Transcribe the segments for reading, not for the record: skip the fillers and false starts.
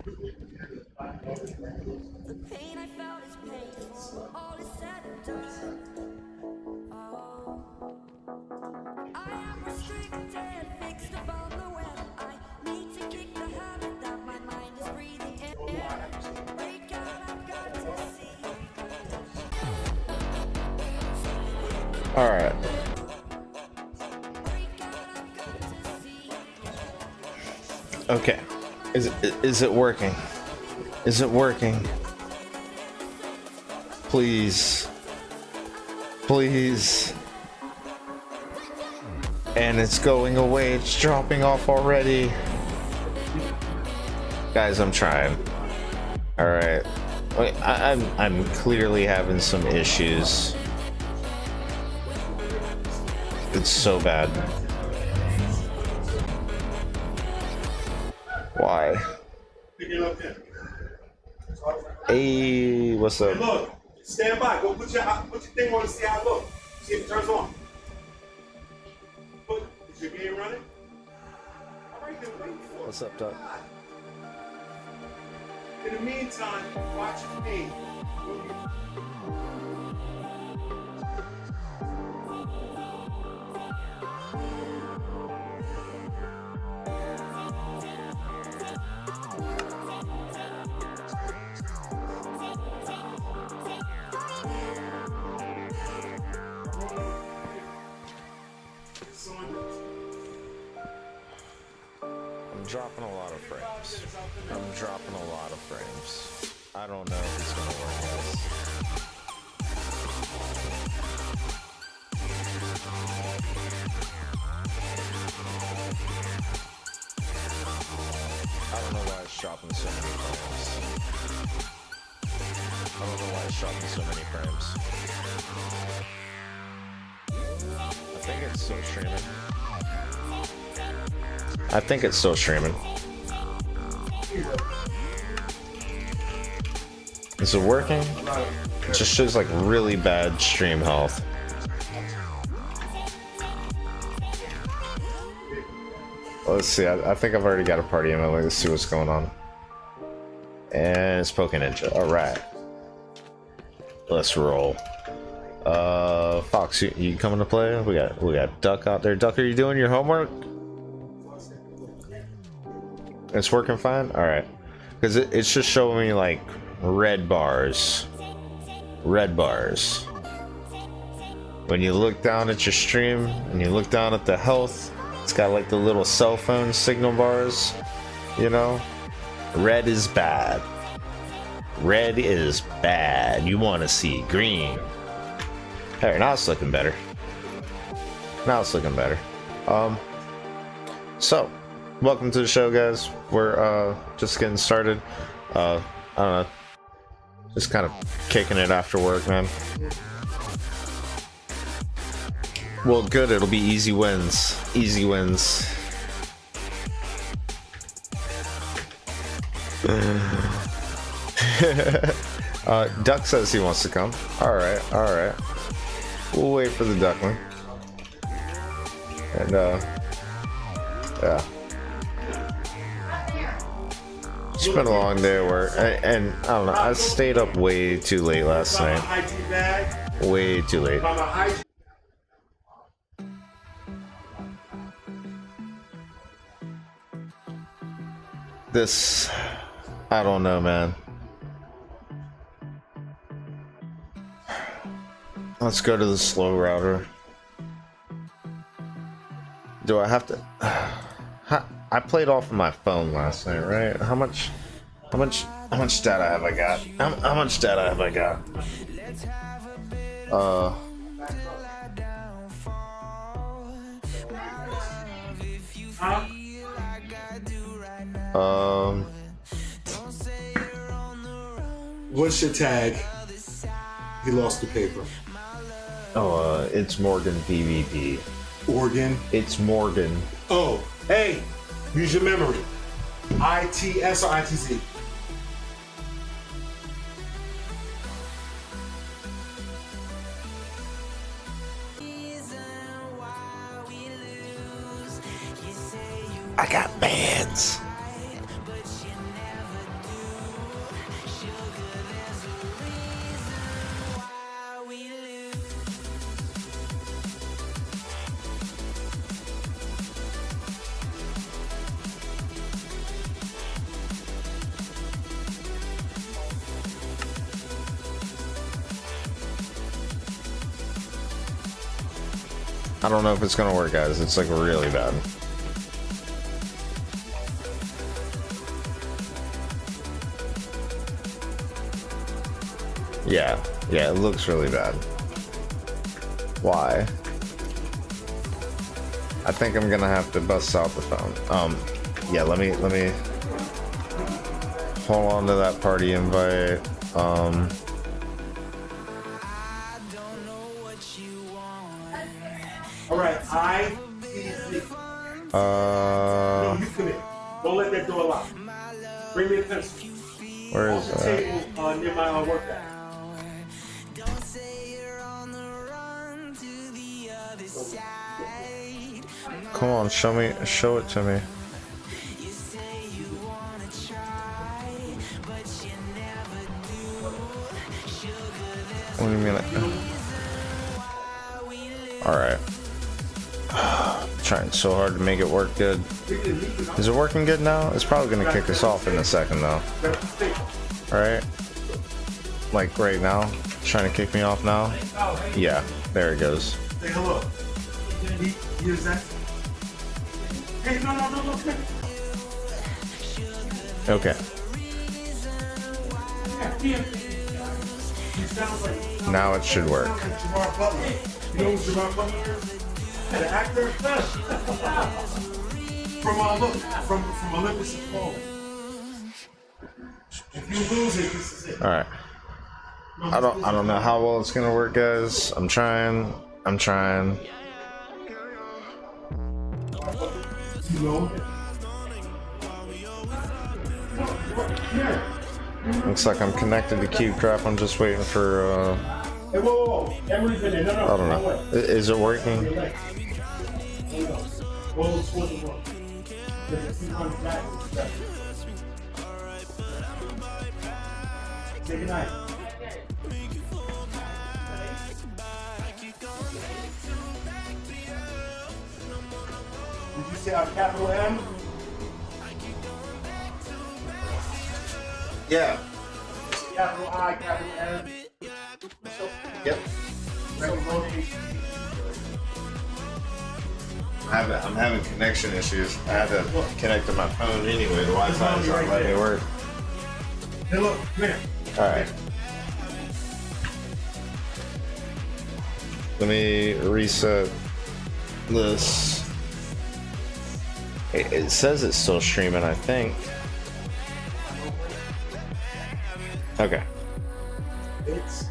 The pain I felt is painful, all is said and done. Oh, I am restricted, fixed upon the web. I need to kick the habit that my mind is breathing in. Break out, I've got to see. All right. Okay. Is it working? Is it working? Please. Please. And it's going away. It's dropping off already. Guys, I'm trying. All right. Wait, I'm clearly having some issues. It's so bad. Why? Hey, what's up? Hey, look, stand by. Go put your thing on and see how it looks. See if it turns on. Is your game running? All right, then wait for it. What's up, Doc? In the meantime, watch your game. I'm dropping a lot of frames. I'm dropping a lot of frames. I don't know if it's gonna work, guys. I don't know why it's dropping so many frames. I don't know why it's dropping so many frames. I think it's still streaming. I think it's still streaming. Is it working? It just shows like really bad stream health. Let's see, I think I've already got a party in. Let's see what's going on. And it's Poke Ninja. Alright. Let's roll. Fox, you coming to play? We got Duck out there. Duck, are you doing your homework? It's working fine? Alright. Because it's just showing me like red bars. Red bars. When you look down at your stream and you look down at the health, it's got like the little cell phone signal bars. You know? Red is bad. Red is bad. You want to see green. Hey, now it's looking better. Now it's looking better. So, welcome to the show, guys. We're just getting started. I don't know, just kind of kicking it after work, man. Well, good. It'll be easy wins. Easy wins. Duck says he wants to come. All right, all right. We'll wait for the duckling. And yeah. It's been a long day at work, and I don't know. I stayed up way too late last night. Way too late. This, I don't know, man. Let's go to the slow router. Do I have to? I played off of my phone last night, right? How much data have I got? How much data have I got? What's your tag? He lost the paper. Oh, ItzMorgaNpvp. Oregon. ItzMorgan. Oh, hey, use your memory. ITS or ITZ? I got bands. I don't know if it's gonna work, guys. It's like really bad. Yeah, it looks really bad. Why? I think I'm gonna have to bust out the phone. Yeah, let me hold on to that party invite. All right, No, you come in. Don't let that door lock. Bring me a pencil. Where is Off the that? table near my work bag. Come on, show it to me. What do you mean? Alright. Trying so hard to make it work good. Is it working good now? It's probably gonna kick us off in a second though. Alright. Like right now. Trying to kick me off now. Yeah, there it goes. Say hello. Here's that. Hey, no. Okay. Now it should work. Gerard Butler. You know who Gerard Butler is? The actor? From Olympus and Paul. If you lose it, this is it. Alright. I don't know how well it's gonna work, guys. I'm trying. You know? Looks like I'm connected to CUBECRAFT. I'm just waiting for Hey, whoa. Emery's in there. No. I don't know. Is it working? Roll towards the wall. Say goodnight. Did you say our capital M? Yeah. Capital I, capital M. Yep. I'm having connection issues. I had to connect to my phone anyway. The Wi-Fi is not letting me work. Hey, look, come here. Alright. Let me reset this. It says it's still streaming, I think. Okay. It's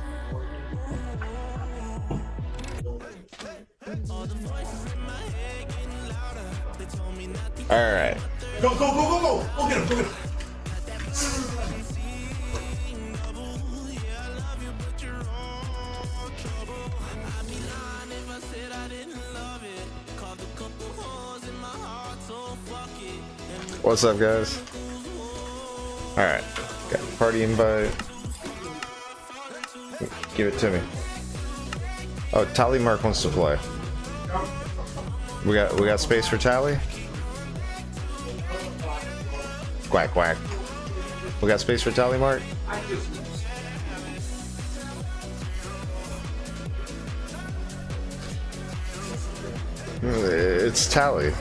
Alright. Go. Go get him. What's up, guys? Alright. Got party invite. Give it to me. Oh, Tally Mark wants to play. We got space for Tally? Quack. We got space for Tally Mark? It's Tally.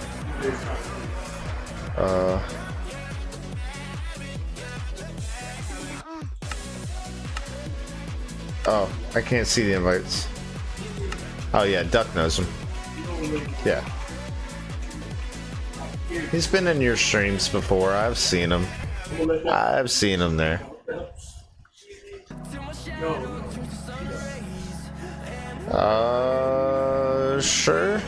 Oh, I can't see the invites. Oh yeah, Duck knows him. Yeah. He's been in your streams before. I've seen him. I've seen him there. Sure.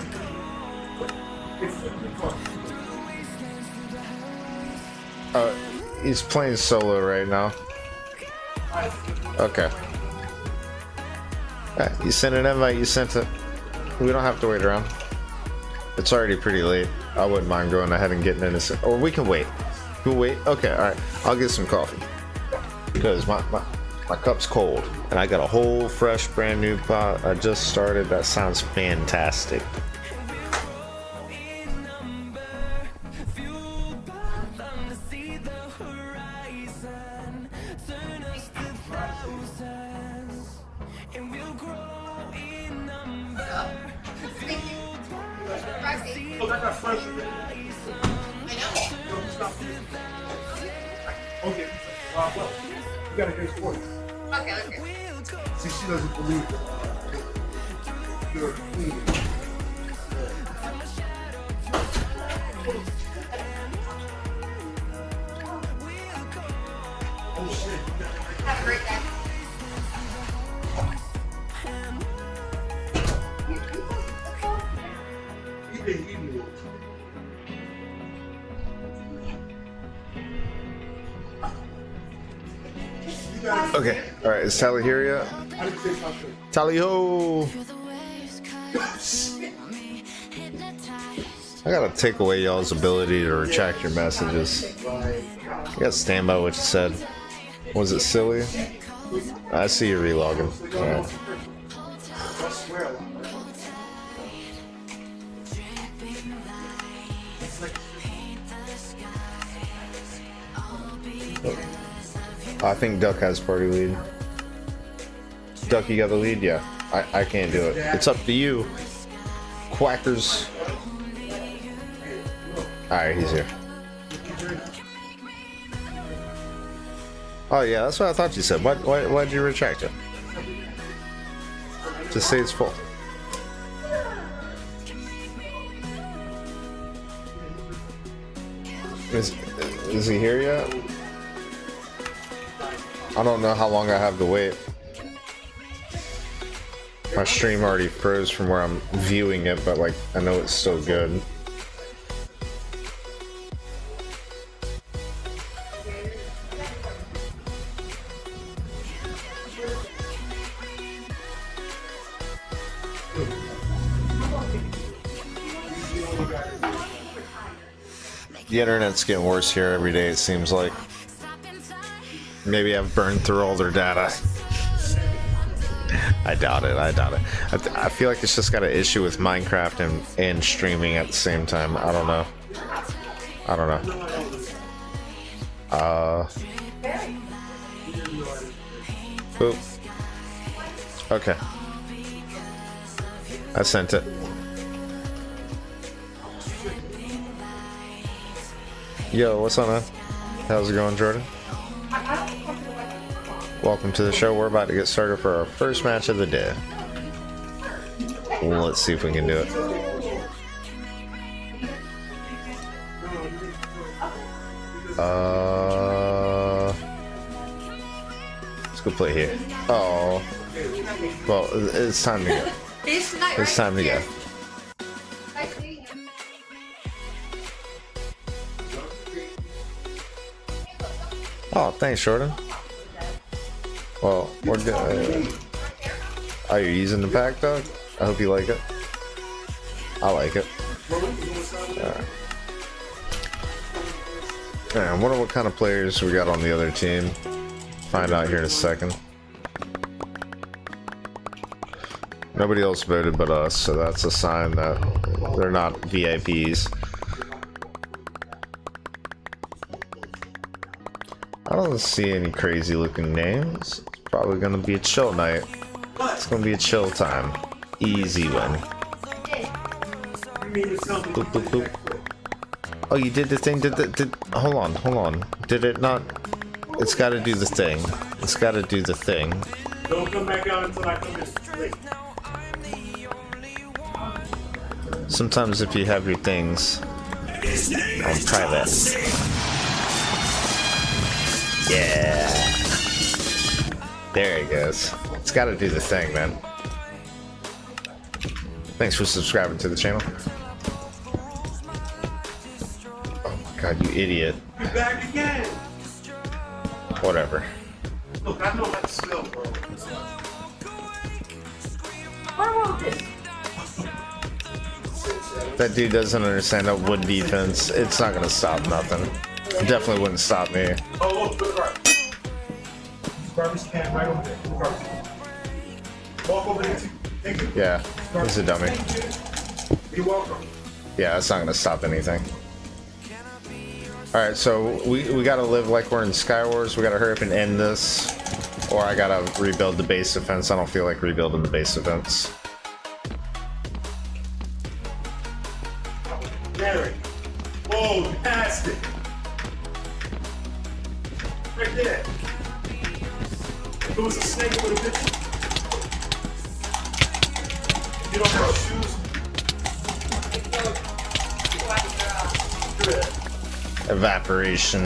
He's playing solo right now. Okay. You sent an invite, you sent it. We don't have to wait around. It's already pretty late. I wouldn't mind going ahead and getting in a or we can wait. We'll wait? Okay, alright. I'll get some coffee. Because my cup's cold. And I got a whole fresh brand new pot I just started. That sounds fantastic. got pressure. Okay. Well, you got a great voice. Okay, okay. See, she doesn't believe it. You're a queen. Oh shit. Have a great day. He been eating it. Okay. All right. Is Tally here yet? I didn't say something. Tally ho! I gotta take away y'all's ability to retract your messages. You gotta stand by what you said. Was it silly? I see you relogging. Alright. I swear. I think Duck has party lead. Duck, you got the lead? Yeah. I can't do it. It's up to you. Quackers. Alright, he's here. Oh yeah, that's what I thought you said. Why'd you retract it? Just say it's full. Is he here yet? I don't know how long I have to wait. My stream already froze from where I'm viewing it, but like I know it's still good. The internet's getting worse here every day, it seems like. Maybe I've burned through all their data. I doubt it, I doubt it. I feel like it's just got an issue with Minecraft and streaming at the same time. I don't know. I don't know. Oop. Okay. I sent it. Yo, what's up, man? How's it going, Jordan? Welcome to the show. We're about to get started for our first match of the day. Let's see if we can do it. Let's go play here. Oh. Well, it's time to go. It's time to go. Oh, thanks, Jordan. Well, we're good. Are you using the pack, dog? I hope you like it. I like it. Alright. I wonder what kind of players we got on the other team. Find out here in a second. Nobody else voted but us, so that's a sign that they're not VIPs. I don't see any crazy looking names. It's probably gonna be a chill night. It's gonna be a chill time. Easy win. Boop, boop, boop. Oh, you did the thing? Hold on. Did it not? It's gotta do the thing. It's gotta do the thing. Don't come back out until I come in late. Sometimes if you have your things on private. Yeah. There it goes. It's gotta do the thing, man. Thanks for subscribing to the channel. Oh my god, you idiot. You're back again. Whatever. Look, I know how to spell, bro. What wrote this? That dude doesn't understand that wood defense. It's not gonna stop nothing. It definitely wouldn't stop me. Oh, look, look, right. Garbage can right over there. Garbage. Walk over there, too. Thank you. Yeah, he's a dummy. You're welcome. Yeah, it's not gonna stop anything. Alright, so we gotta live like we're in SkyWars. We gotta hurry up and end this. Or I gotta rebuild the base defense. I don't feel like rebuilding the base defense. Yeah, Scary. Whoa, nasty. Right there. If it was a snake, it would have bit you. You don't have shoes. Evaporation.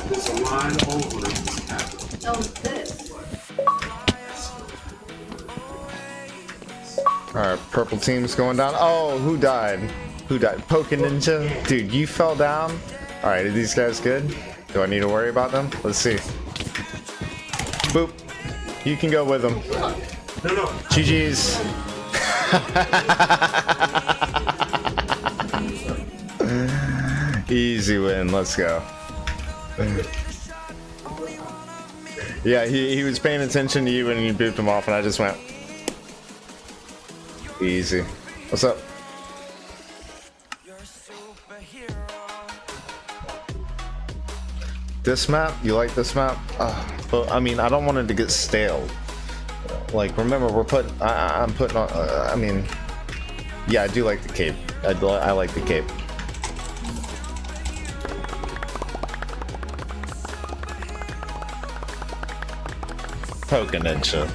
There's a line over this cat. Oh, this. Alright, purple team's going down. Oh, who died? Who died? Poking Ninja? Dude, you fell down? Alright, are these guys good? Do I need to worry about them? Let's see. Boop. You can go with them. No. GG's. Easy win. Let's go. Yeah, he was paying attention to you and you booped him off and I just went. Easy. What's up? This map? You like this map? But I mean, I don't want it to get stale. Like, remember, we're putting. I'm putting on. I mean, yeah, I do like the cape. I like the cape. Poking Ninja.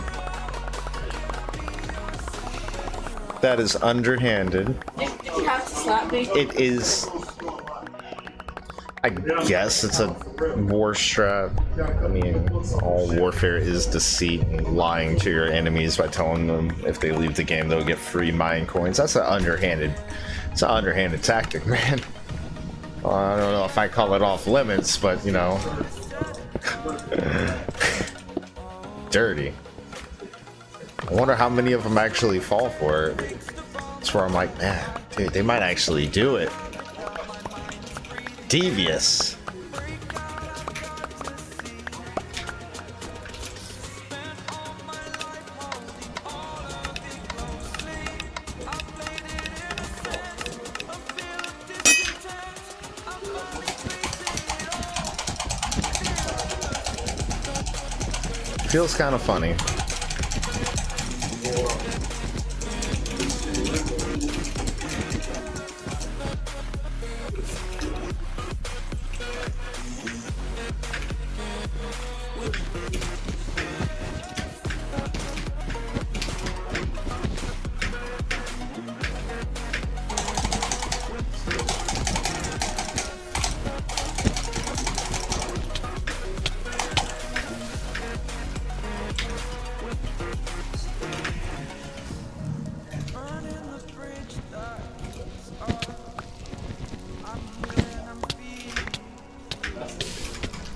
That is underhanded. Did you have to slap me? It is. I guess it's a war strat. I mean, all warfare is deceit and lying to your enemies by telling them if they leave the game they'll get free mine coins. That's an underhanded. It's an underhanded tactic, man. Well, I don't know if I call it off limits, but you know, dirty. I wonder how many of them actually fall for it. That's where I'm like, man, dude, they might actually do it. Devious. Feels kind of funny.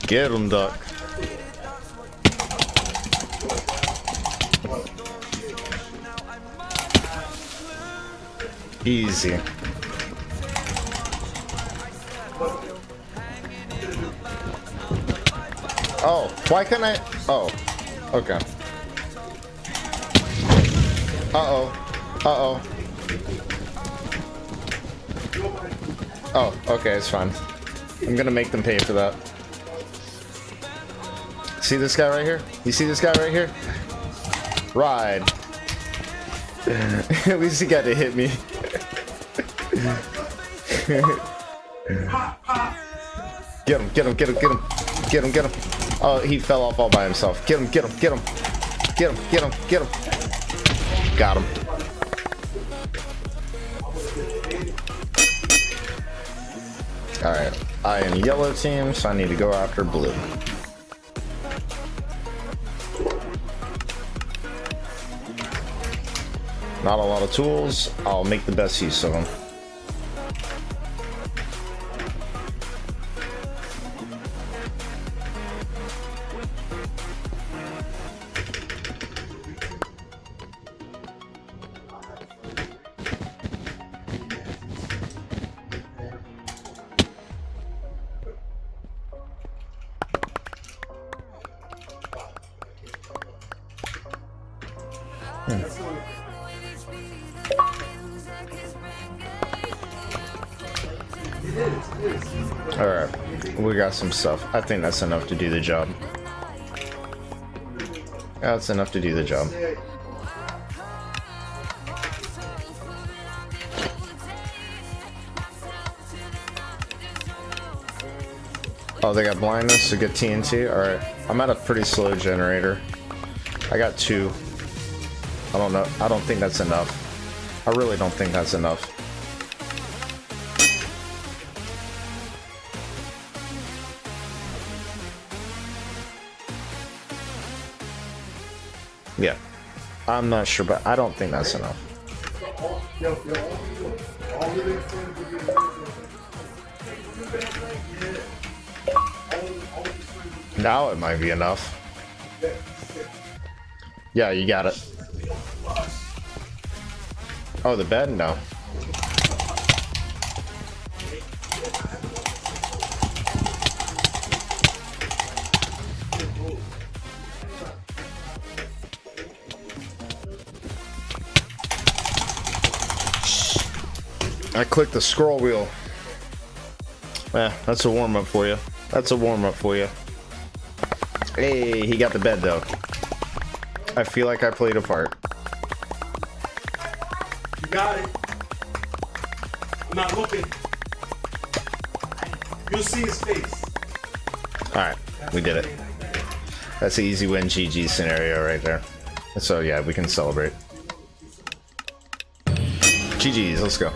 Get him, duck. Easy. Oh, why can't I? Oh, okay. Uh-oh. Uh-oh. Oh, okay, it's fine. I'm gonna make them pay for that. See this guy right here? You see this guy right here? Ride. At least he got to hit me. Get him, get him, get him, get him. Get him, get him. Oh, he fell off all by himself. Get him, get him, get him. Get him, get him, get him. Got him. Alright, I am yellow team, so I need to go after blue. Not a lot of tools, I'll make the best use of them. Alright, we got some stuff. I think that's enough to do the job. That's enough to do the job. Oh, they got blindness to get TNT? Alright. I'm at a pretty slow generator. I got 2. I don't know. I don't think that's enough. I really don't think that's enough. Yeah. I'm not sure, but I don't think that's enough. Now it might be enough. Yeah, you got it. Oh, the bed? No. I clicked the scroll wheel. Yeah, that's a warm-up for you. That's a warm-up for you. Hey, he got the bed though. I feel like I played a part. You got it. I'm not looking. You'll see his face. Alright, we did it. That's an easy win GG scenario right there. So yeah, we can celebrate. GG's, let's go.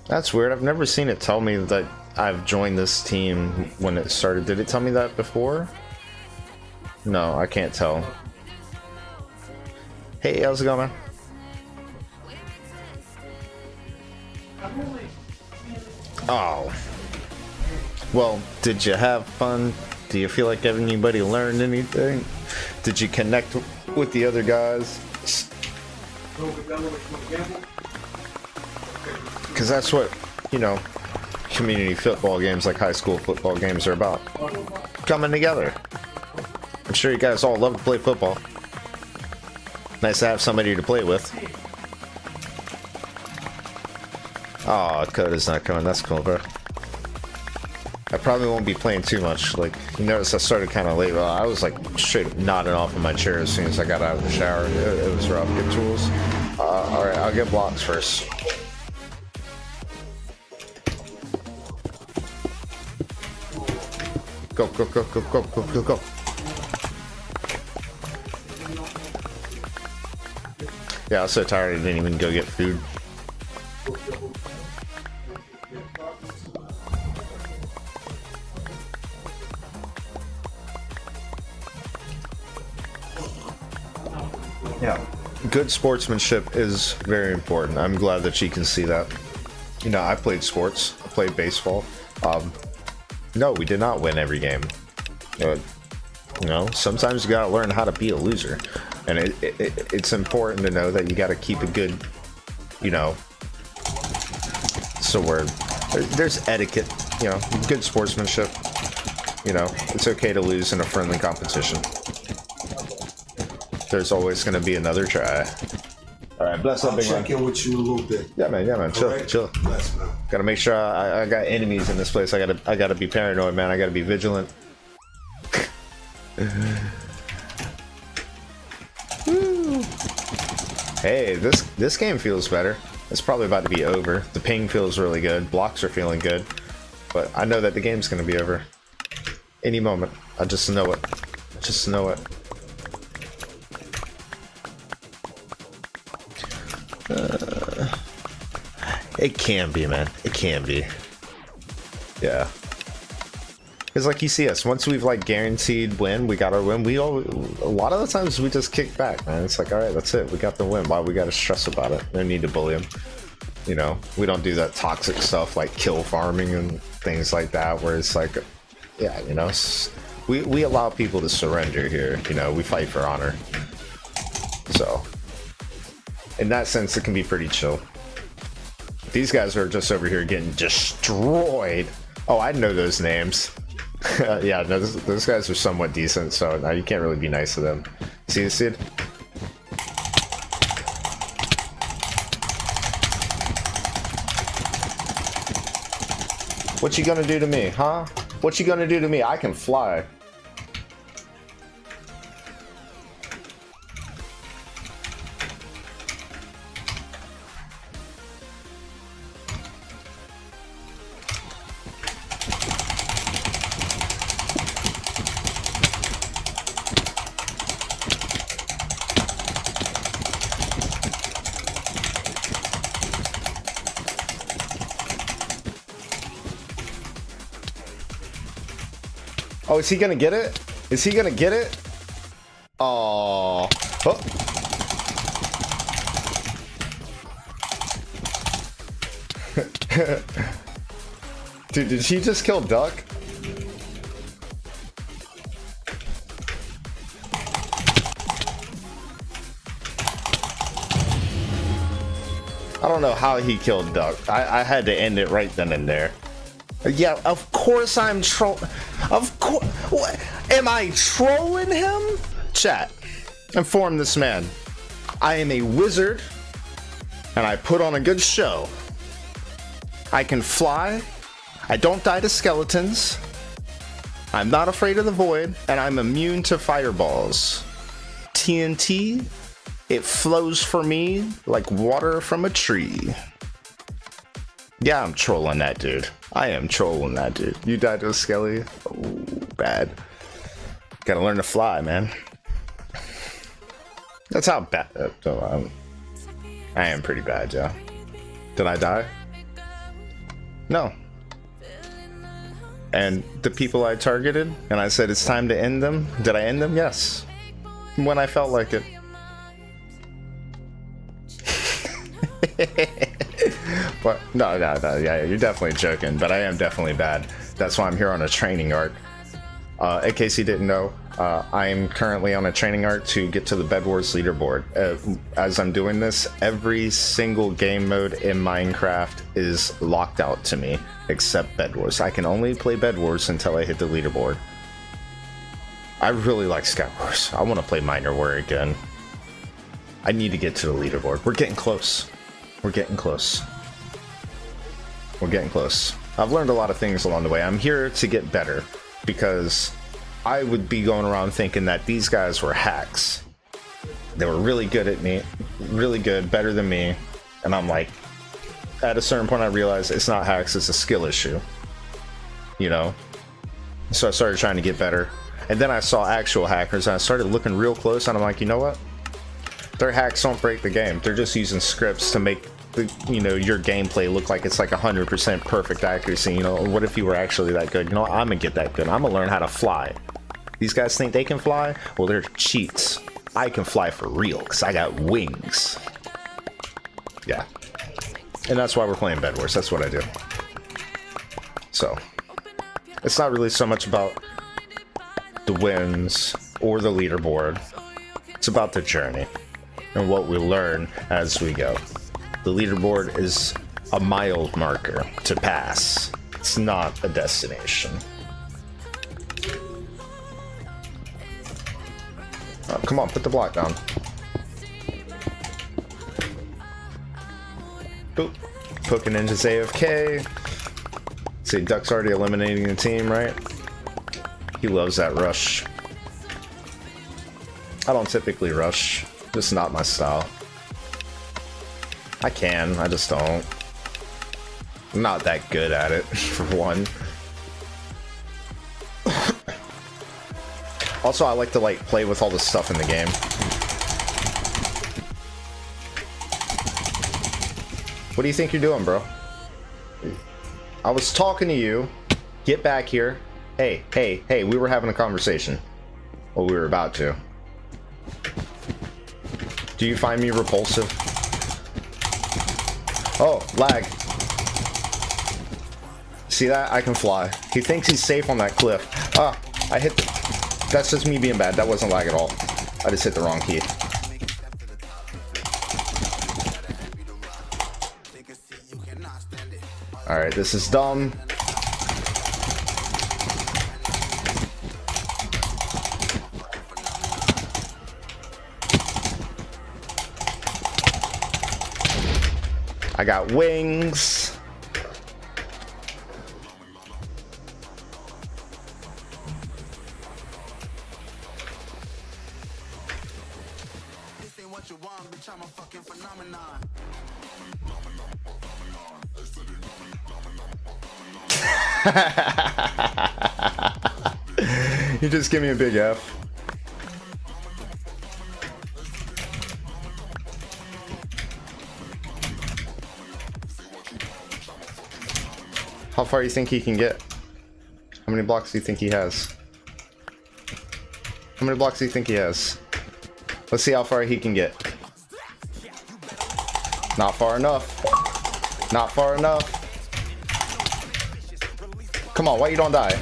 That's weird. I've never seen it tell me that I've joined this team when it started. Did it tell me that before? No, I can't tell. Hey, how's it going, man? Oh. Well, did you have fun? Do you feel like anybody learned anything? Did you connect with the other guys? Because that's what, you know, community football games like high school football games are about. Coming together. I'm sure you guys all love to play football. Nice to have somebody to play with. Oh, Coda's not coming. That's cool, bro. I probably won't be playing too much. Like, you notice I started kind of late. Well, I was like straight up nodding off of my chair as soon as I got out of the shower. It was rough. Good tools. Alright, I'll get blocks first. Go, go, go, go, go, go, go, go. Yeah, I was so tired I didn't even go get food. Yeah, good sportsmanship is very important. I'm glad that you can see that. You know, I played sports. I played baseball. No, we did not win every game. You know, sometimes you gotta learn how to be a loser. And it's important to know that you gotta keep a good, you know, there's etiquette, you know, good sportsmanship. You know, it's okay to lose in a friendly competition. There's always gonna be another try. Alright, bless up, big man. I'll check in with you a little bit. Yeah, man, chill, right. chill. Bless, man. Gotta make sure I got enemies in this place. I gotta be paranoid, man. I gotta be vigilant. Hey, this game feels better. It's probably about to be over. The ping feels really good. Blocks are feeling good. But I know that the game's gonna be over. Any moment. I just know it. I just know it. It can be, man. It can be. Yeah. Because like you see us, once we've like guaranteed win, we got our win. A lot of the times we just kick back, man. It's like, all right, that's it. We got the win. Why we got to stress about it? No need to bully them. You know, we don't do that toxic stuff like kill farming and things like that, where it's like, yeah, you know, we allow people to surrender here. You know, we fight for honor. So, in that sense, it can be pretty chill. These guys are just over here getting destroyed. Oh, I know those names. Yeah, no, those guys are somewhat decent, so now you can't really be nice to them. See this dude? What you gonna do to me, huh? What you gonna do to me? I can fly. Oh, is he gonna get it? Is he gonna get it? Oh. Oh. Dude, did she just kill Duck? I don't know how he killed Duck. I had to end it right then and there. Yeah, of course I'm Of course. What? Am I trolling him? Chat. Inform this man. I am a wizard, and I put on a good show. I can fly. I don't die to skeletons. I'm not afraid of the void, and I'm immune to fireballs. TNT, it flows for me like water from a tree. Yeah, I'm trolling that dude. I am trolling that dude. You died to a skelly? Oh, bad. Gotta learn to fly, man. That's how bad. I am pretty bad, yeah. Did I die? No. And the people I targeted, and I said it's time to end them, did I end them? Yes. When I felt like it. But no, yeah, you're definitely joking, but I am definitely bad. That's why I'm here on a training arc. In case you didn't know, I am currently on a training arc to get to the Bed Wars leaderboard. As I'm doing this, every single game mode in Minecraft is locked out to me, except Bed Wars. I can only play Bed Wars until I hit the leaderboard. I really like Sky Wars. I want to play Miner War again. I need to get to the leaderboard. We're getting close. We're getting close. We're getting close. I've learned a lot of things along the way. I'm here to get better because I would be going around thinking that these guys were hacks. They were really good at me, really good, better than me. And I'm like, at a certain point I realized it's not hacks, it's a skill issue. You know? So I started trying to get better. And then I saw actual hackers and I started looking real close and I'm like, you know what? Their hacks don't break the game. They're just using scripts to make the, you know, your gameplay look like it's like 100% perfect accuracy. You know, what if you were actually that good? You know, I'm gonna get that good. I'm gonna learn how to fly. These guys think they can fly? Well, they're cheats. I can fly for real because I got wings. Yeah. And that's why we're playing Bed Wars. That's what I do. So, it's not really so much about the wins or the leaderboard. It's about the journey and what we learn as we go. The leaderboard is a mile marker to pass. It's not a destination. Oh, come on, put the block down. Boop. Poking into AFK. See, Duck's already eliminating the team, right? He loves that rush. I don't typically rush. Just not my style. I can, I just don't. I'm not that good at it, for one. Also, I like to like play with all the stuff in the game. What do you think you're doing, bro? I was talking to you. Get back here. Hey, hey, hey, we were having a conversation. Well, we were about to. Do you find me repulsive? Oh, lag. See that? I can fly. He thinks he's safe on that cliff. Ah, I hit the... That's just me being bad. That wasn't lag at all. I just hit the wrong key. Alright, this is dumb. I got wings. You just give me a big F. How far do you think he can get? How many blocks do you think he has? How many blocks do you think he has? Let's see how far he can get. Not far enough. Not far enough. Come on, why you don't die?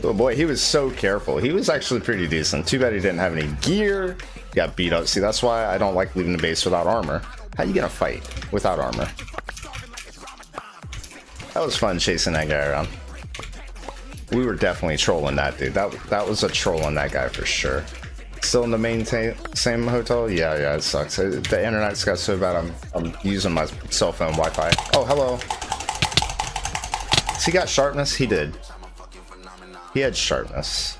Oh boy, he was so careful. He was actually pretty decent. Too bad he didn't have any gear. Got beat up. See, that's why I don't like leaving the base without armor. How you gonna fight without armor? That was fun chasing that guy around. We were definitely trolling that dude. That was a troll on that guy for sure. Still in the same hotel? Yeah, it sucks. The internet's got so bad I'm using my cell phone Wi-Fi. Oh, hello. So he got sharpness? He did. He had sharpness.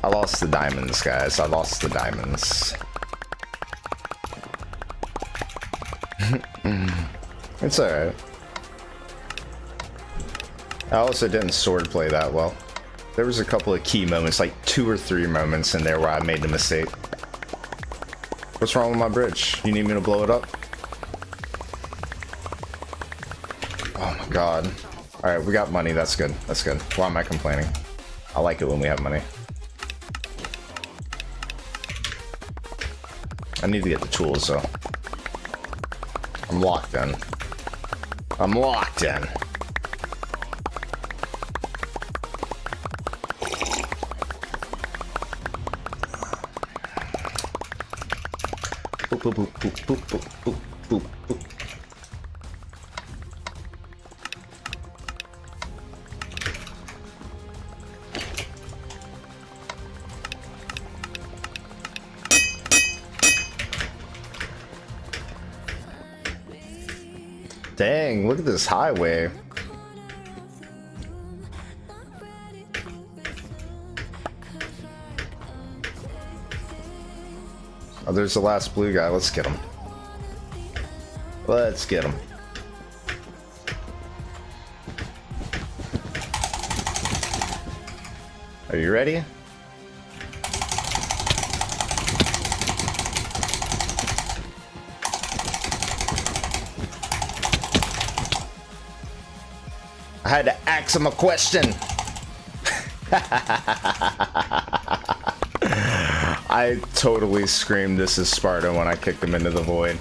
I lost the diamonds, guys. I lost the diamonds. It's alright. I also didn't sword play that well. There was a couple of key moments, like 2 or 3 moments in there where I made the mistake. What's wrong with my bridge? You need me to blow it up? Oh my god. Alright, we got money. That's good. That's good. Why am I complaining? I like it when we have money. I need to get the tools, though. I'm locked in. I'm locked in. Boop, boop, boop, boop, boop, boop, boop, boop, boop. Dang, look at this highway. Oh, there's the last blue guy. Let's get him. Let's get him. Are you ready? I had to ask him a question. I totally screamed "This is Sparta" when I kicked him into the void.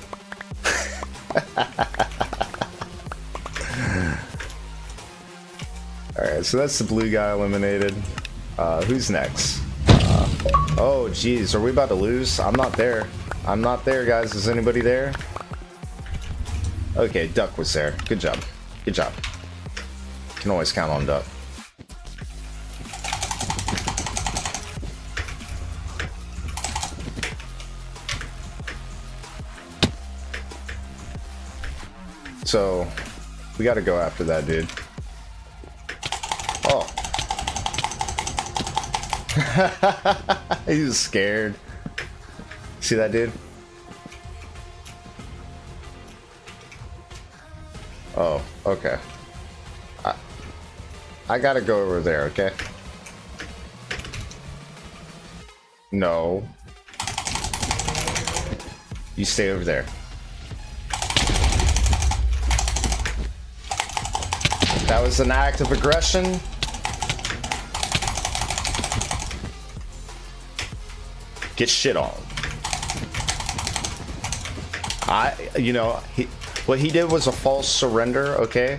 Alright, so that's the blue guy eliminated. Who's next? Oh geez, are we about to lose? I'm not there. I'm not there, guys. Is anybody there? Okay, Duck was there. Good job. Good job. Can always count on Duck. So, we gotta go after that dude. Oh. He was scared. See that dude? Oh, okay. I gotta go over there, okay? No. You stay over there. That was an act of aggression. Get shit on. What he did was a false surrender, okay?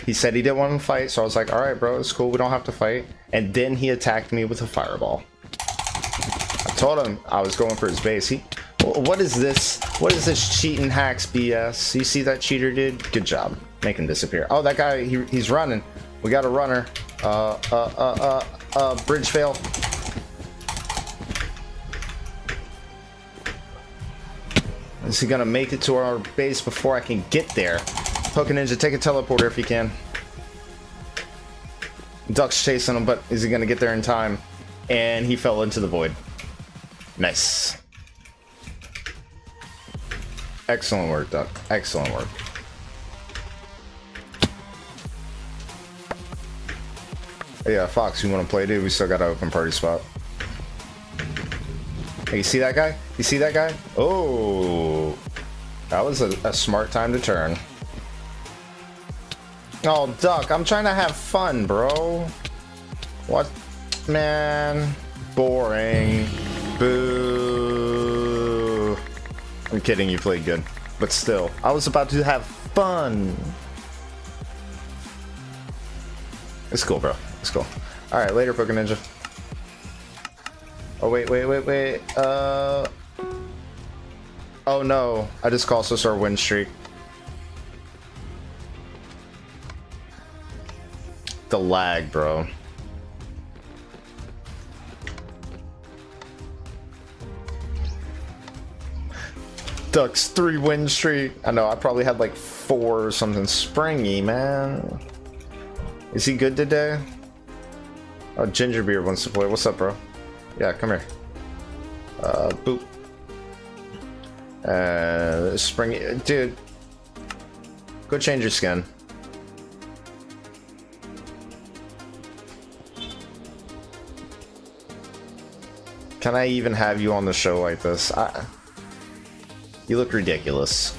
He said he didn't want to fight, so I was like, alright bro, it's cool, we don't have to fight. And then he attacked me with a fireball. I told him I was going for his base. What is this? What is this cheating hacks BS? You see that cheater dude? Good job. Make him disappear. Oh, that guy, he's running. We got a runner. Bridge fail. Is he gonna make it to our base before I can get there? Poke Ninja, take a teleporter if you can. Duck's chasing him, but is he gonna get there in time? And he fell into the void. Nice. Excellent work, Duck. Excellent work. Yeah, Fox, you want to play, dude? We still got an open party spot. Hey, you see that guy? You see that guy? Oh, that was a smart time to turn. Oh, Duck, I'm trying to have fun, bro. What? Man. Boring. Boo. I'm kidding, you played good. But still, I was about to have fun. It's cool, bro. It's cool. Alright, later, Poké Ninja. Oh, wait. Oh, no. I just cost us our win streak. The lag, bro. Duck's 3 win streak. I know, I probably had like 4 or something. Springy, man. Is he good today? Oh, Gingerbeard wants to play. What's up, bro? Yeah, come here. Boop. Springy. Dude. Go change your skin. Can I even have you on the show like this? You look ridiculous.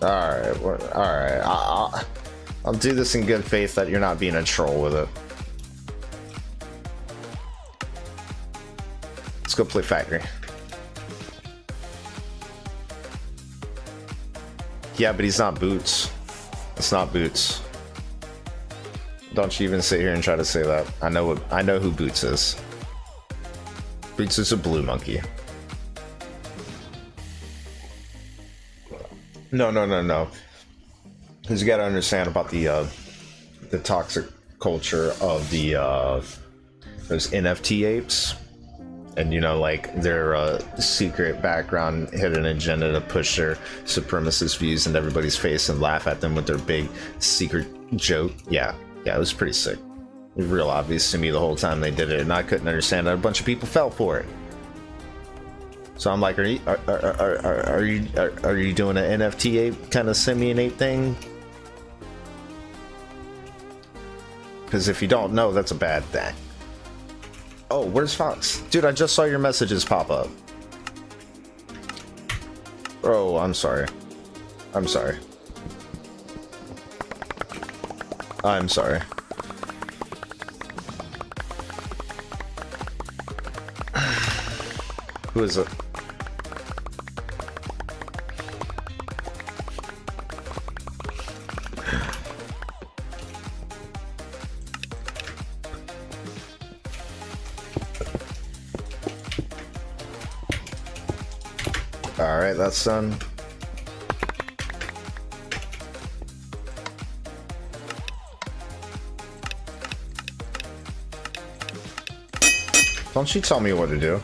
Alright, alright. I'll do this in good faith that you're not being a troll with it. Let's go play Factory. Yeah, but he's not Boots. It's not Boots. Don't you even sit here and try to say that. I know who Boots is. Boots is a blue monkey. No. Because you gotta understand about the toxic culture of the those NFT apes, and you know, like their secret background, hidden agenda to push their supremacist views into everybody's face and laugh at them with their big secret joke. Yeah, it was pretty sick. It was real obvious to me the whole time they did it, and I couldn't understand that a bunch of people fell for it. So I'm like, are you doing an NFT ape kind of simian ape thing? Because if you don't know, that's a bad thing. Oh, where's Fox? Dude, I just saw your messages pop up. Oh, I'm sorry. I'm sorry. I'm sorry. Who is it? Alright, that's done. Don't you tell me what to do.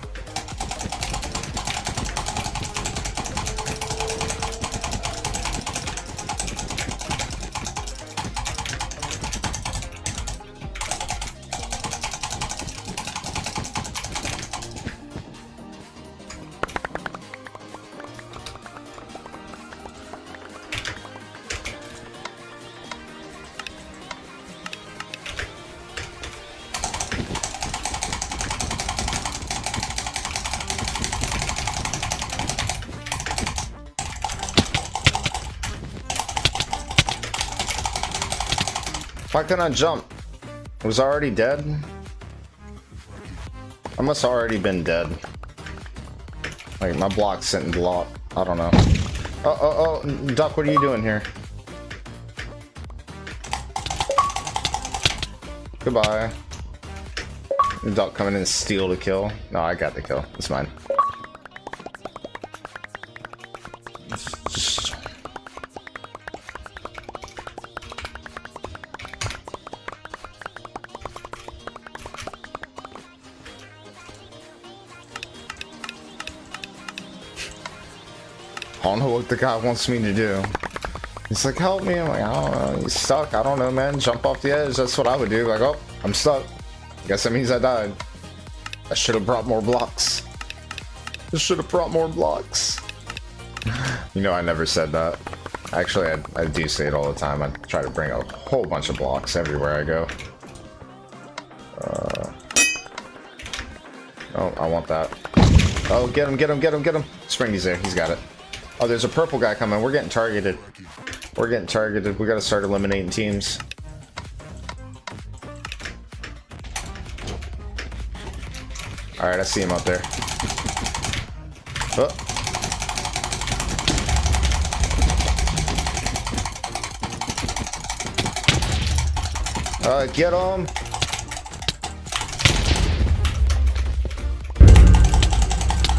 Why couldn't I jump? Was I already dead? I must have already been dead. Like, my block's sitting blocked. I don't know. Oh, Duck, what are you doing here? Goodbye. Duck coming in and steal the kill. No, I got the kill. It's mine. I don't know what the guy wants me to do. He's like, help me. I'm like, I don't know. He's stuck. I don't know, man. Jump off the edge. That's what I would do. Like, oh, I'm stuck. Guess that means I died. I should have brought more blocks. should have brought more blocks. You know, I never said that. Actually, I do say it all the time. I try to bring a whole bunch of blocks everywhere I go. Oh, I want that. Oh, get him, get him, get him, get him. Springy's there. He's got it. Oh, there's a purple guy coming. We're getting targeted. We're getting targeted. We gotta start eliminating teams. Alright, I see him up there. Oh. Get him!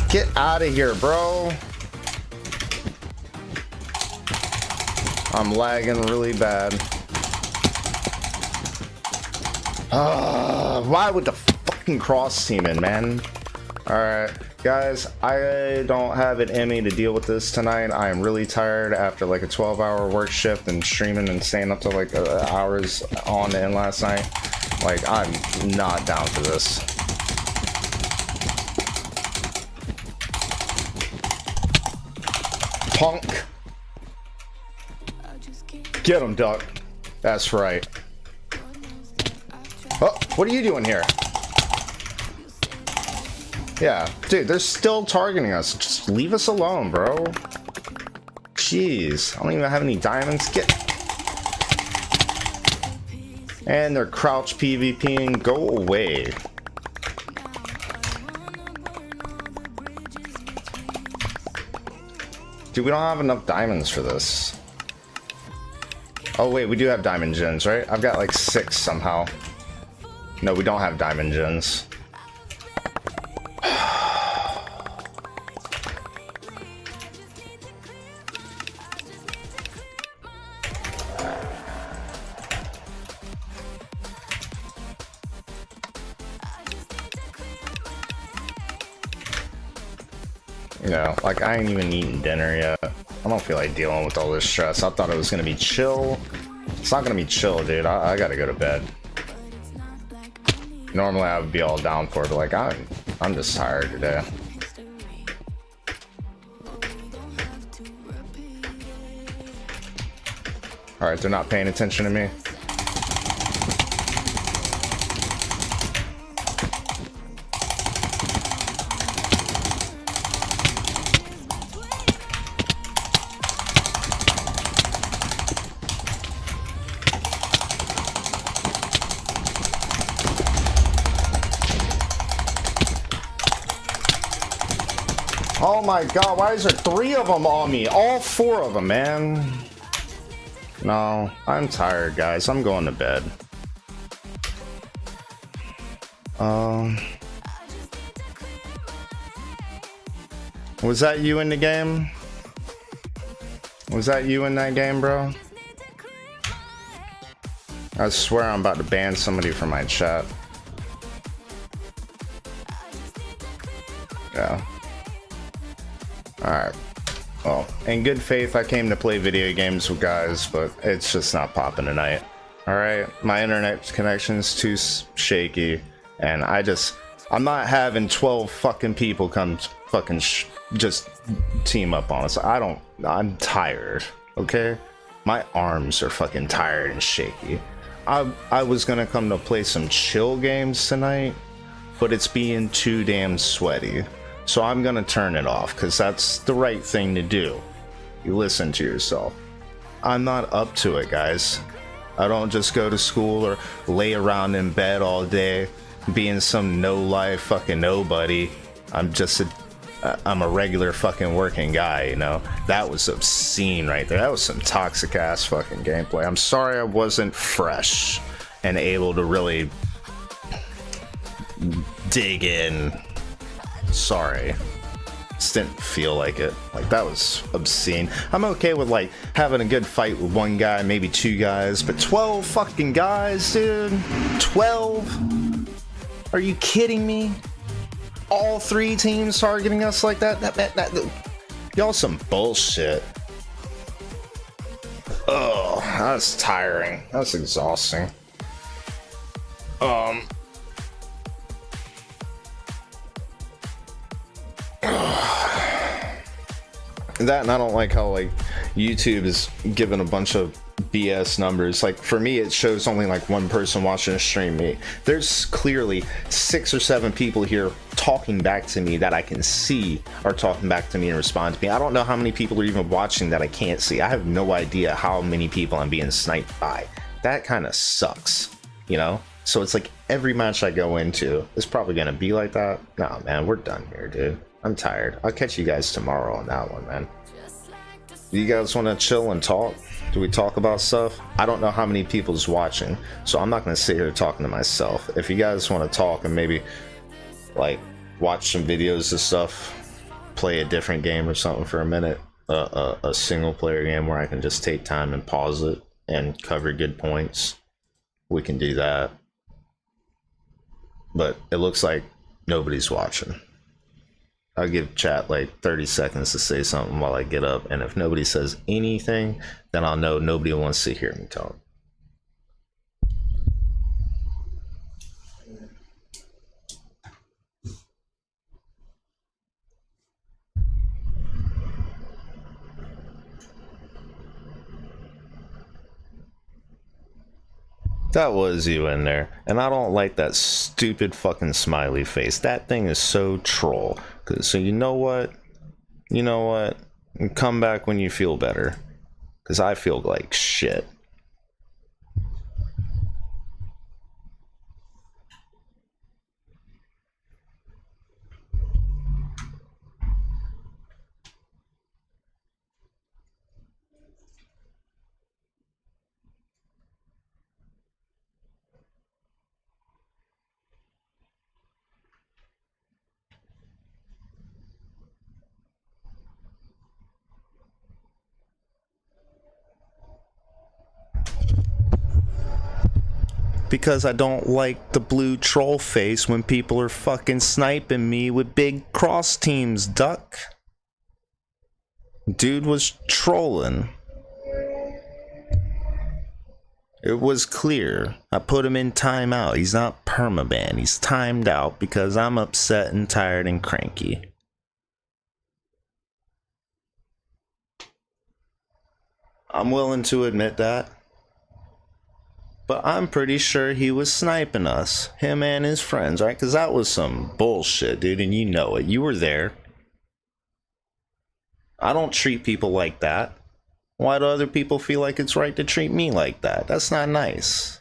Get out of here, bro! I'm lagging really bad. Why would the fucking cross team in, man? Alright, guys, I don't have it in me to deal with this tonight. I am really tired after like a 12-hour work shift and streaming and staying up till like hours on end last night. Like, I'm not down for this. Punk. Get him, Duck. That's right. Oh, what are you doing here? Yeah, dude, they're still targeting us. Just leave us alone, bro. Jeez, I don't even have any diamonds. Get. And they're crouch PvPing. Go away. Dude, we don't have enough diamonds for this. Oh wait, we do have diamond gens, right? I've got like 6 somehow. No, we don't have diamond gens. You know, like I ain't even eaten dinner yet. I don't feel like dealing with all this stress. I thought it was gonna be chill. It's not gonna be chill, dude. I gotta go to bed. Normally I would be all down for it, but like I'm just tired today. Alright, they're not paying attention to me. Oh my god, why is there 3 of them on me? All 4 of them, man. No, I'm tired, guys. I'm going to bed. Was that you in the game? Was that you in that game, bro? I swear I'm about to ban somebody from my chat. Yeah. Alright. Well, in good faith, I came to play video games with guys, but it's just not popping tonight. Alright? My internet connection's too shaky, and I'm not having 12 fucking people come fucking just team up on us. I'm tired, okay? My arms are fucking tired and shaky. I was gonna come to play some chill games tonight, but it's being too damn sweaty. So I'm gonna turn it off, because that's the right thing to do. You listen to yourself. I'm not up to it, guys. I don't just go to school or lay around in bed all day being some no-life fucking nobody. I'm a regular fucking working guy, you know? That was obscene right there. That was some toxic ass fucking gameplay. I'm sorry I wasn't fresh and able to really dig in. Sorry. Just didn't feel like it. Like, that was obscene. I'm okay with like having a good fight with 1 guy, maybe 2 guys, but 12 fucking guys, dude. 12? Are you kidding me? All 3 teams targeting us like that? Y'all some bullshit. Oh, that's tiring. That's exhausting. That, and I don't like how like YouTube is giving a bunch of BS numbers. Like for me, it shows only like one person watching a stream. Me, there's clearly 6 or 7 people here talking back to me that I can see are talking back to me and respond to me. I don't know how many people are even watching that I can't see. I have no idea how many people I'm being sniped by. That kind of sucks, you know? So it's like every match I go into is probably gonna be like that. Nah, man, we're done here, dude. I'm tired. I'll catch you guys tomorrow on that one, man. Do you guys want to chill and talk? Do we talk about stuff? I don't know how many people's watching, so I'm not going to sit here talking to myself. If you guys want to talk and maybe like watch some videos and stuff, play a different game or something for a minute, a single player game where I can just take time and pause it and cover good points, we can do that. But it looks like nobody's watching. I'll give chat like 30 seconds to say something while I get up, and if nobody says anything, then I'll know nobody wants to hear me talk. That was you in there, and I don't like that stupid fucking smiley face. That thing is so troll. So you know what? You know what? Come back when you feel better, because I feel like shit. Because I don't like the blue troll face when people are fucking sniping me with big cross teams, duck. Dude was trolling. It was clear. I put him in timeout. He's not permaban. He's timed out because I'm upset and tired and cranky. I'm willing to admit that. But I'm pretty sure he was sniping us. Him and his friends, right? Because that was some bullshit, dude, and you know it. You were there. I don't treat people like that. Why do other people feel like it's right to treat me like that? That's not nice.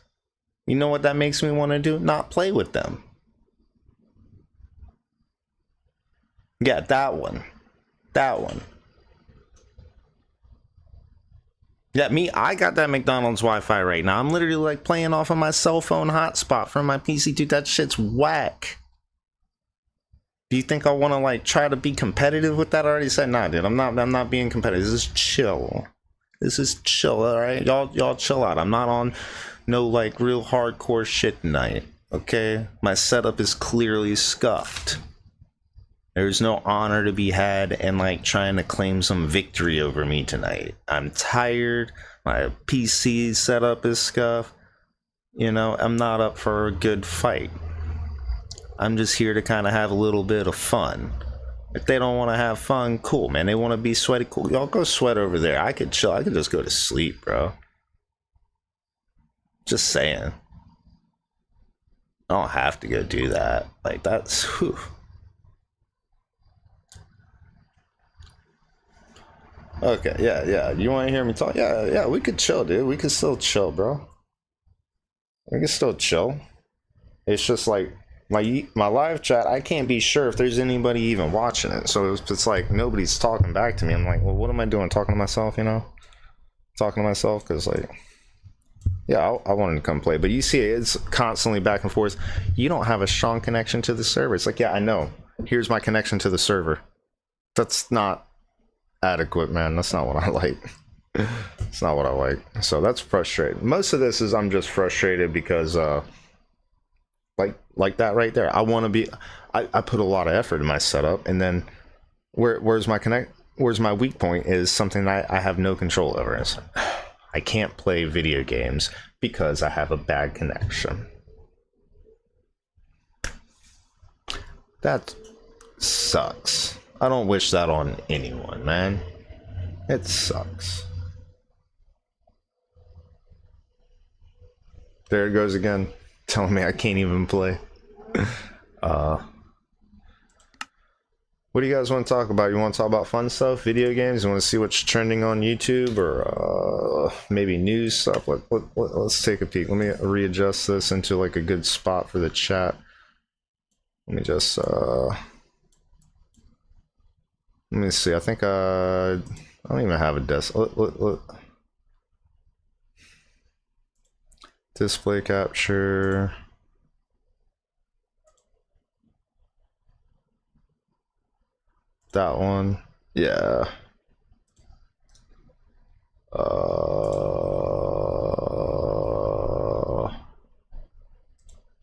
You know what that makes me want to do? Not play with them. Yeah, that one. That one. Yeah, me, I got that McDonald's Wi-Fi right now. I'm literally like playing off of my cell phone hotspot from my PC, dude. That shit's whack. Do you think I want to like try to be competitive with that? I already said, nah, dude. I'm not being competitive. This is chill. This is chill, all right? Y'all chill out. I'm not on no like real hardcore shit tonight. Okay? My setup is clearly scuffed. There's no honor to be had and like trying to claim some victory over me tonight. I'm tired. My PC setup is scuffed. You know, I'm not up for a good fight. I'm just here to kind of have a little bit of fun. If they don't want to have fun, cool, man. They want to be sweaty, cool. Y'all go sweat over there. I could chill. I could just go to sleep, bro. Just saying. I don't have to go do that. Like, that's... whew. Okay, yeah. You want to hear me talk? Yeah, we could chill, dude. We could still chill, bro. We can still chill. It's just like my live chat, I can't be sure if there's anybody even watching it. So it's like nobody's talking back to me. I'm like, well, what am I doing? Talking to myself, you know? Talking to myself, because like, yeah, I wanted to come play. But you see, it's constantly back and forth. You don't have a strong connection to the server. It's like, yeah, I know. Here's my connection to the server. That's not adequate, man. That's not what I like. It's not what I like. So that's frustrating. Most of this is I'm just frustrated because like that right there. I want to be I put a lot of effort in my setup, and then where's my weak point is something I have no control over. It's, I can't play video games because I have a bad connection. That sucks. I don't wish that on anyone, man. It sucks. There it goes again, telling me I can't even play. What do you guys want to talk about? You want to talk about fun stuff, video games? You want to see what's trending on YouTube, or maybe news stuff? Let's take a peek. Let me readjust this into like a good spot for the chat. Let me just let me see. I think I don't even have a desk. Display capture. That one. Yeah.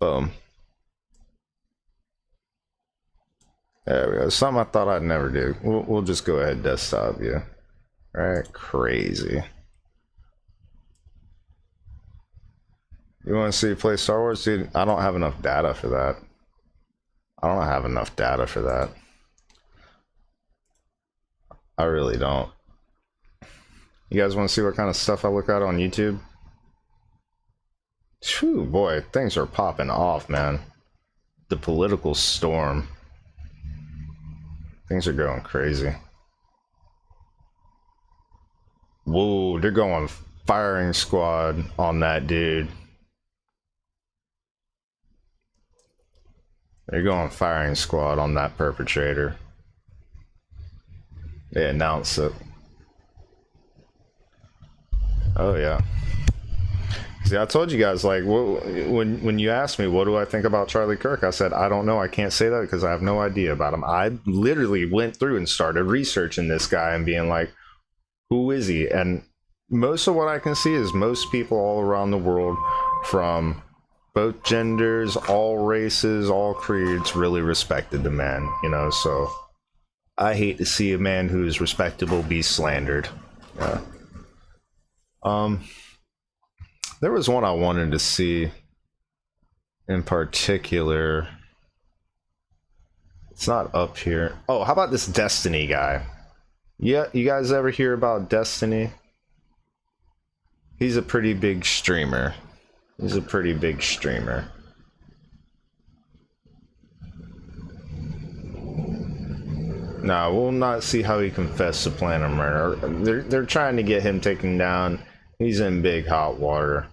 Boom. There we go. Something I thought I'd never do. We'll just go ahead desktop view. Right, crazy. You want to see play Star Wars? Dude, I don't have enough data for that. I really don't. You guys want to see what kind of stuff I look at on YouTube? Phew, boy, things are popping off, man. The political storm. Things are going crazy. Whoa, they're going firing squad on that dude. They're going firing squad on that perpetrator. They announced it. Oh yeah. See, I told you guys, like, when you asked me what do I think about Charlie Kirk, I said I don't know. I can't say that because I have no idea about him. I literally went through and started researching this guy and being like, who is he? And most of what I can see is most people all around the world, from both genders, all races, all creeds, really respected the man, you know. So I hate to see a man who is respectable be slandered. Yeah. There was one I wanted to see in particular. It's not up here. Oh, how about this Destiny guy? Yeah, you guys ever hear about Destiny? He's a pretty big streamer. Nah, we'll not see how he confessed to plan a murder. They're trying to get him taken down. He's in big hot water.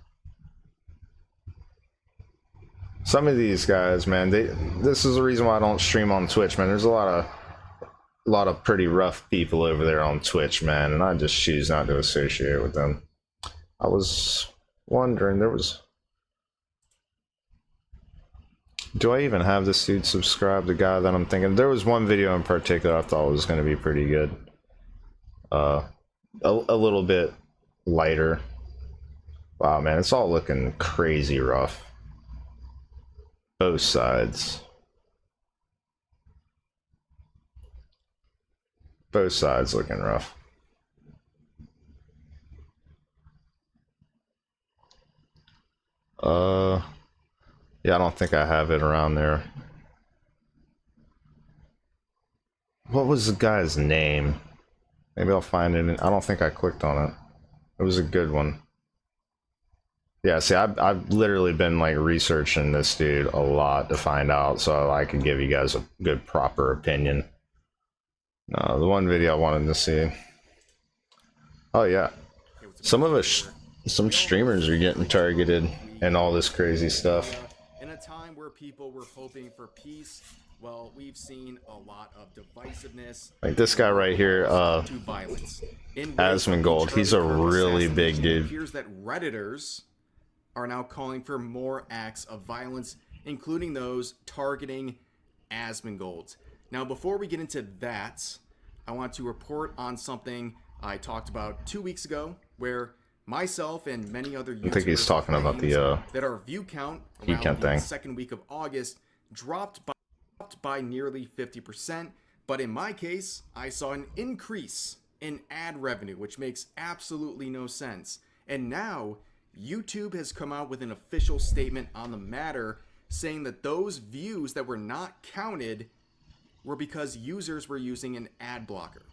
Some of these guys, man, this is the reason why I don't stream on Twitch, man. There's a lot of pretty rough people over there on Twitch, man, and I just choose not to associate with them. I was wondering, do I even have this dude subscribed, the guy that I'm thinking? There was one video in particular I thought was going to be pretty good. A little bit lighter. Wow, man, it's all looking crazy rough. Both sides. Both sides looking rough. Yeah, I don't think I have it around there. What was the guy's name? Maybe I'll find it. I don't think I clicked on it. It was a good one. Yeah, see, I've literally been like researching this dude a lot to find out so I can give you guys a good proper opinion. No, the one video I wanted to see. Oh yeah, some streamers are getting targeted and all this crazy stuff. In a time where people were hoping for peace, well, we've seen a lot of divisiveness. Like this guy right here, Asmongold. He's a really big dude. It appears that Redditors are now calling for more acts of violence, including those targeting Asmongold. Now, before we get into that, I want to report on something I talked about 2 weeks ago, where myself and many other YouTubers, I think he's talking about the that our view count around the second week of August dropped by nearly 50%. But in my case, I saw an increase in ad revenue, which makes absolutely no sense. And now YouTube has come out with an official statement on the matter, saying that those views that were not counted were because users were using an ad blocker.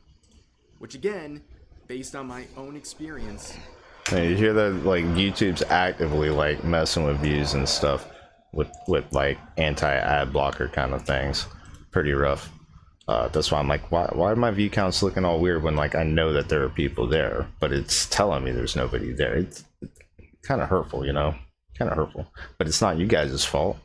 Which again, based on my own experience. Hey, you hear that? Like, YouTube's actively like messing with views and stuff with like anti-ad blocker kind of things. Pretty rough. That's why I'm like, why are my view counts looking all weird when like I know that there are people there, but it's telling me there's nobody there. It's kind of hurtful, you know, kind of hurtful. But it's not you guys' fault.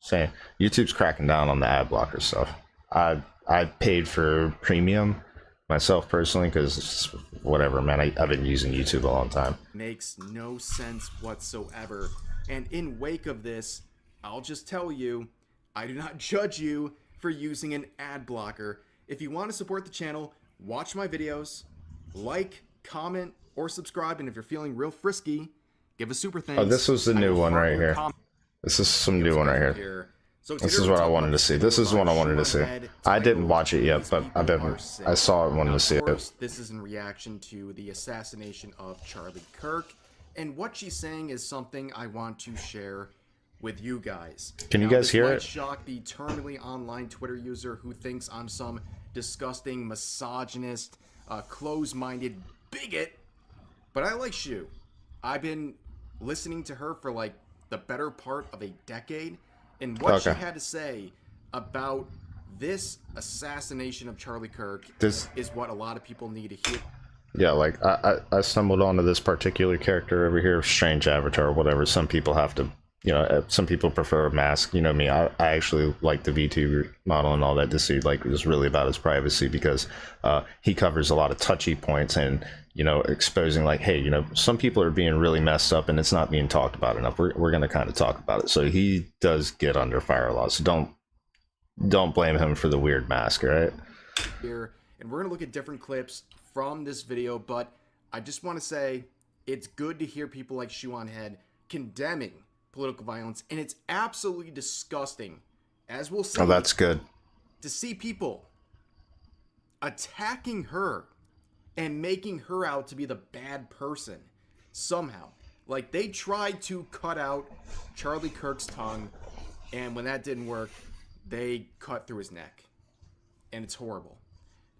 Saying YouTube's cracking down on the ad blocker stuff. I paid for premium myself personally because whatever, man. I've been using YouTube a long time. Makes no sense whatsoever. And in wake of this, I'll just tell you, I do not judge you for using an ad blocker. If you want to support the channel, watch my videos, like, comment, or subscribe. And if you're feeling real frisky, give a super thanks. Oh, this was the new one right here. This is some new one right here. So this is what I wanted to see. This is what I wanted to see. I didn't watch it yet, but I saw it, wanted to see it. This is in reaction to the assassination of Charlie Kirk, and what she's saying is something I want to share with you guys. Can you guys hear it? Shock the terminally online Twitter user who thinks I'm some disgusting misogynist, close-minded bigot, but I like Shu. I've been listening to her for like the better part of a decade. And what she had to say about this assassination of Charlie Kirk is what a lot of people need to hear. Yeah, like I stumbled onto this particular character over here, strange avatar or whatever. Some people have to, you know, some people prefer a mask. You know me, I actually like the VTuber model and all that to see like it's really about his privacy because he covers a lot of touchy points and, you know, exposing like, hey, you know, some people are being really messed up and it's not being talked about enough. We're going to kind of talk about it. So he does get under fire a lot. So don't blame him for the weird mask, right? Here, and we're going to look at different clips from this video, but I just want to say it's good to hear people like Shu on Head condemning political violence, and it's absolutely disgusting, as we'll see. Oh, that's good. To see people attacking her and making her out to be the bad person somehow. Like, they tried to cut out Charlie Kirk's tongue, and when that didn't work, they cut through his neck. And it's horrible.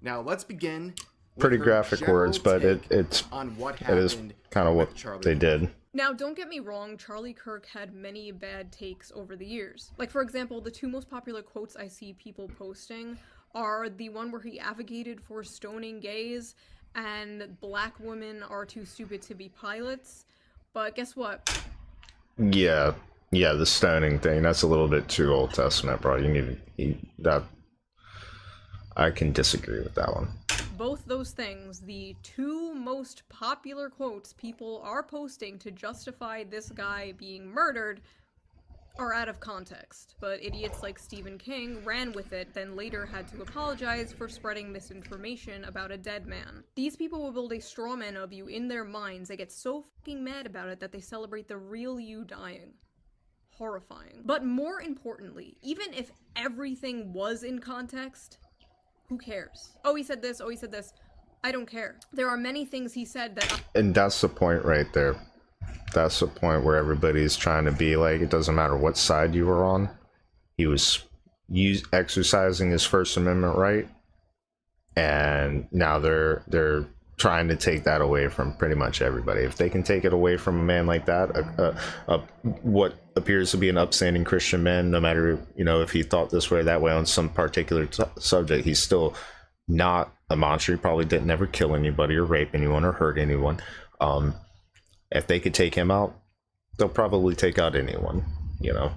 Now, let's begin with pretty graphic words, but it's on what it is kind of what they did. Now, don't get me wrong, Charlie Kirk had many bad takes over the years. Like, for example, the two most popular quotes I see people posting are the one where he advocated for stoning gays and black women are too stupid to be pilots. But guess what? Yeah, the stoning thing, that's a little bit too Old Testament, bro. You need that. I can disagree with that one. Both those things, the two most popular quotes people are posting to justify this guy being murdered, are out of context. But idiots like Stephen King ran with it, then later had to apologize for spreading misinformation about a dead man. These people will build a straw man of you in their minds. They get so fucking mad about it that they celebrate the real you dying. Horrifying. But more importantly, even if everything was in context, who cares? Oh, he said this, oh, he said this. I don't care. There are many things he said that... And that's the point right there. That's the point where everybody's trying to be like, it doesn't matter what side you were on. He was exercising his First Amendment right. And now they're trying to take that away from pretty much everybody. If they can take it away from a man like that, what appears to be an upstanding Christian man, no matter, you know, if he thought this way or that way on some particular subject, he's still not a monster. He probably didn't ever kill anybody or rape anyone or hurt anyone. If they could take him out, they'll probably take out anyone, you know.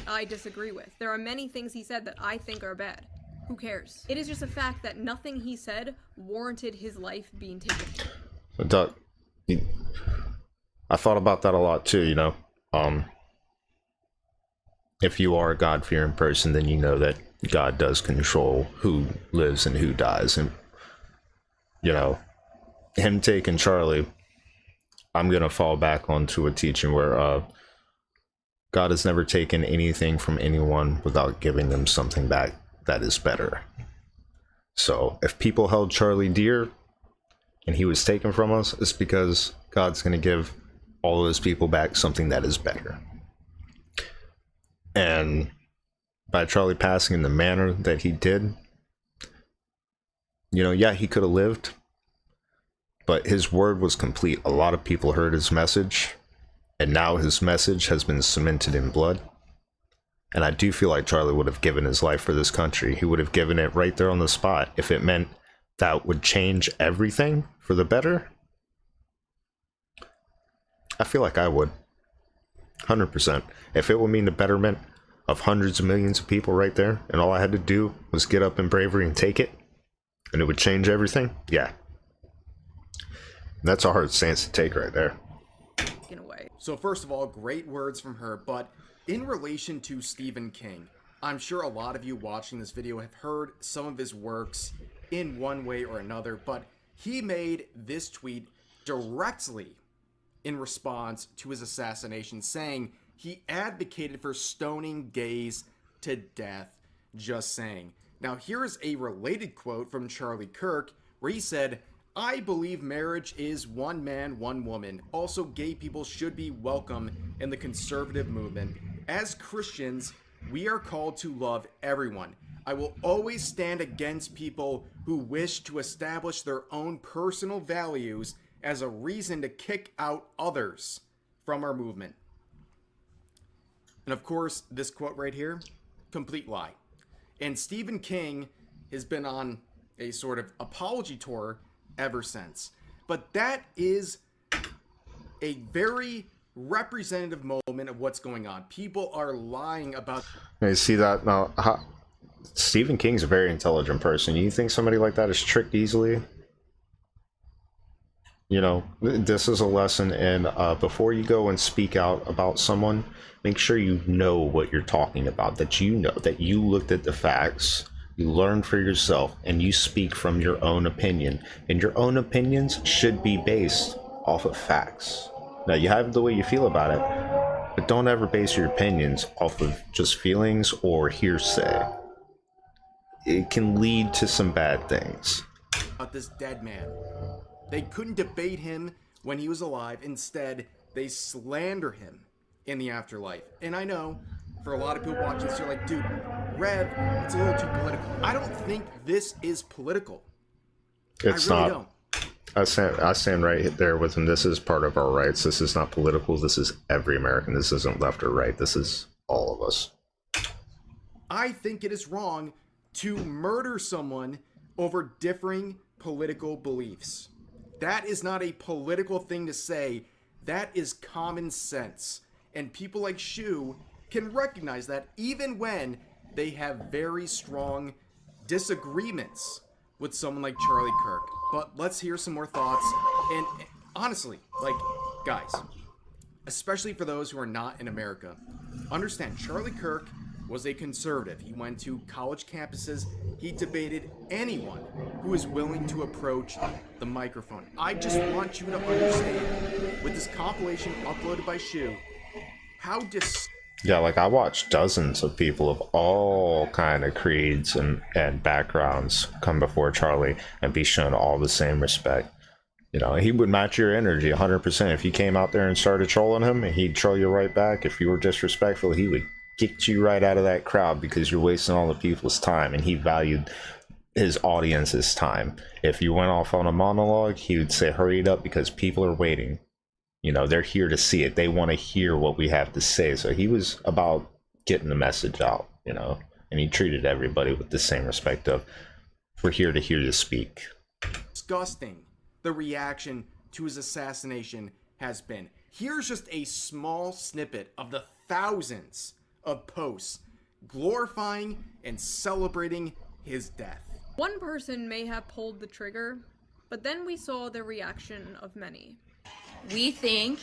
I disagree with. There are many things he said that I think are bad. Who cares? It is just a fact that nothing he said warranted his life being taken. Doug, I thought about that a lot too, you know. If you are a God-fearing person, then you know that God does control who lives and who dies. And, you know, him taking Charlie, I'm going to fall back onto a teaching where God has never taken anything from anyone without giving them something back that is better. So if people held Charlie dear and he was taken from us, it's because God's going to give all those people back something that is better. And by Charlie passing in the manner that he did, you know, yeah, he could have lived, but his word was complete. A lot of people heard his message, and now his message has been cemented in blood. And I do feel like Charlie would have given his life for this country. He would have given it right there on the spot. If it meant that would change everything for the better, I feel like I would. 100%. If it would mean the betterment of hundreds of millions of people right there, and all I had to do was get up in bravery and take it, and it would change everything, yeah. That's a hard stance to take right there. In a way. So first of all, great words from her, but in relation to Stephen King, I'm sure a lot of you watching this video have heard some of his works in one way or another, but he made this tweet directly in response to his assassination, saying he advocated for stoning gays to death. Just saying. Now here is a related quote from Charlie Kirk, where he said, "I believe marriage is one man, one woman. Also, gay people should be welcome in the conservative movement. As Christians, we are called to love everyone. I will always stand against people who wish to establish their own personal values as a reason to kick out others from our movement." And of course, this quote right here, complete lie. And Stephen King has been on a sort of apology tour ever since. But that is a very representative moment of what's going on. People are lying about... You see that now? Stephen King's a very intelligent person. You think somebody like that is tricked easily? You know, this is a lesson in before you go and speak out about someone, make sure you know what you're talking about, that you know, that you looked at the facts, you learned for yourself, and you speak from your own opinion. And your own opinions should be based off of facts. Now, you have the way you feel about it, but don't ever base your opinions off of just feelings or hearsay. It can lead to some bad things. About this dead man. They couldn't debate him when he was alive. Instead, they slander him in the afterlife. And I know, for a lot of people watching this, you're like, dude, Rev, it's a little too political. I don't think this is political. It's I really not. don't. I stand right there with him. This is part of our rights. This is not political. This is every American. This isn't left or right. This is all of us. I think it is wrong to murder someone over differing political beliefs. That is not a political thing to say. That is common sense. And people like Shu can recognize that even when they have very strong disagreements with someone like Charlie Kirk. But let's hear some more thoughts. And honestly, like, guys, especially for those who are not in America, understand Charlie Kirk was a conservative. He went to college campuses. He debated anyone who is willing to approach the microphone. I just want you to understand, with this compilation uploaded by Shu, how yeah, like I watched dozens of people of all kind of creeds and backgrounds come before Charlie and be shown all the same respect. You know, he would match your energy 100%. If you came out there and started trolling him, and he'd troll you right back. If you were disrespectful, he would kick you right out of that crowd because you're wasting all the people's time, and he valued his audience's time. If you went off on a monologue, he would say, hurry it up because people are waiting. You know, they're here to see it. They want to hear what we have to say. So he was about getting the message out, you know, and he treated everybody with the same respect of, we're here to hear you speak. Disgusting the reaction to his assassination has been. Here's just a small snippet of the thousands of posts glorifying and celebrating his death. One person may have pulled the trigger, but then we saw the reaction of many. We think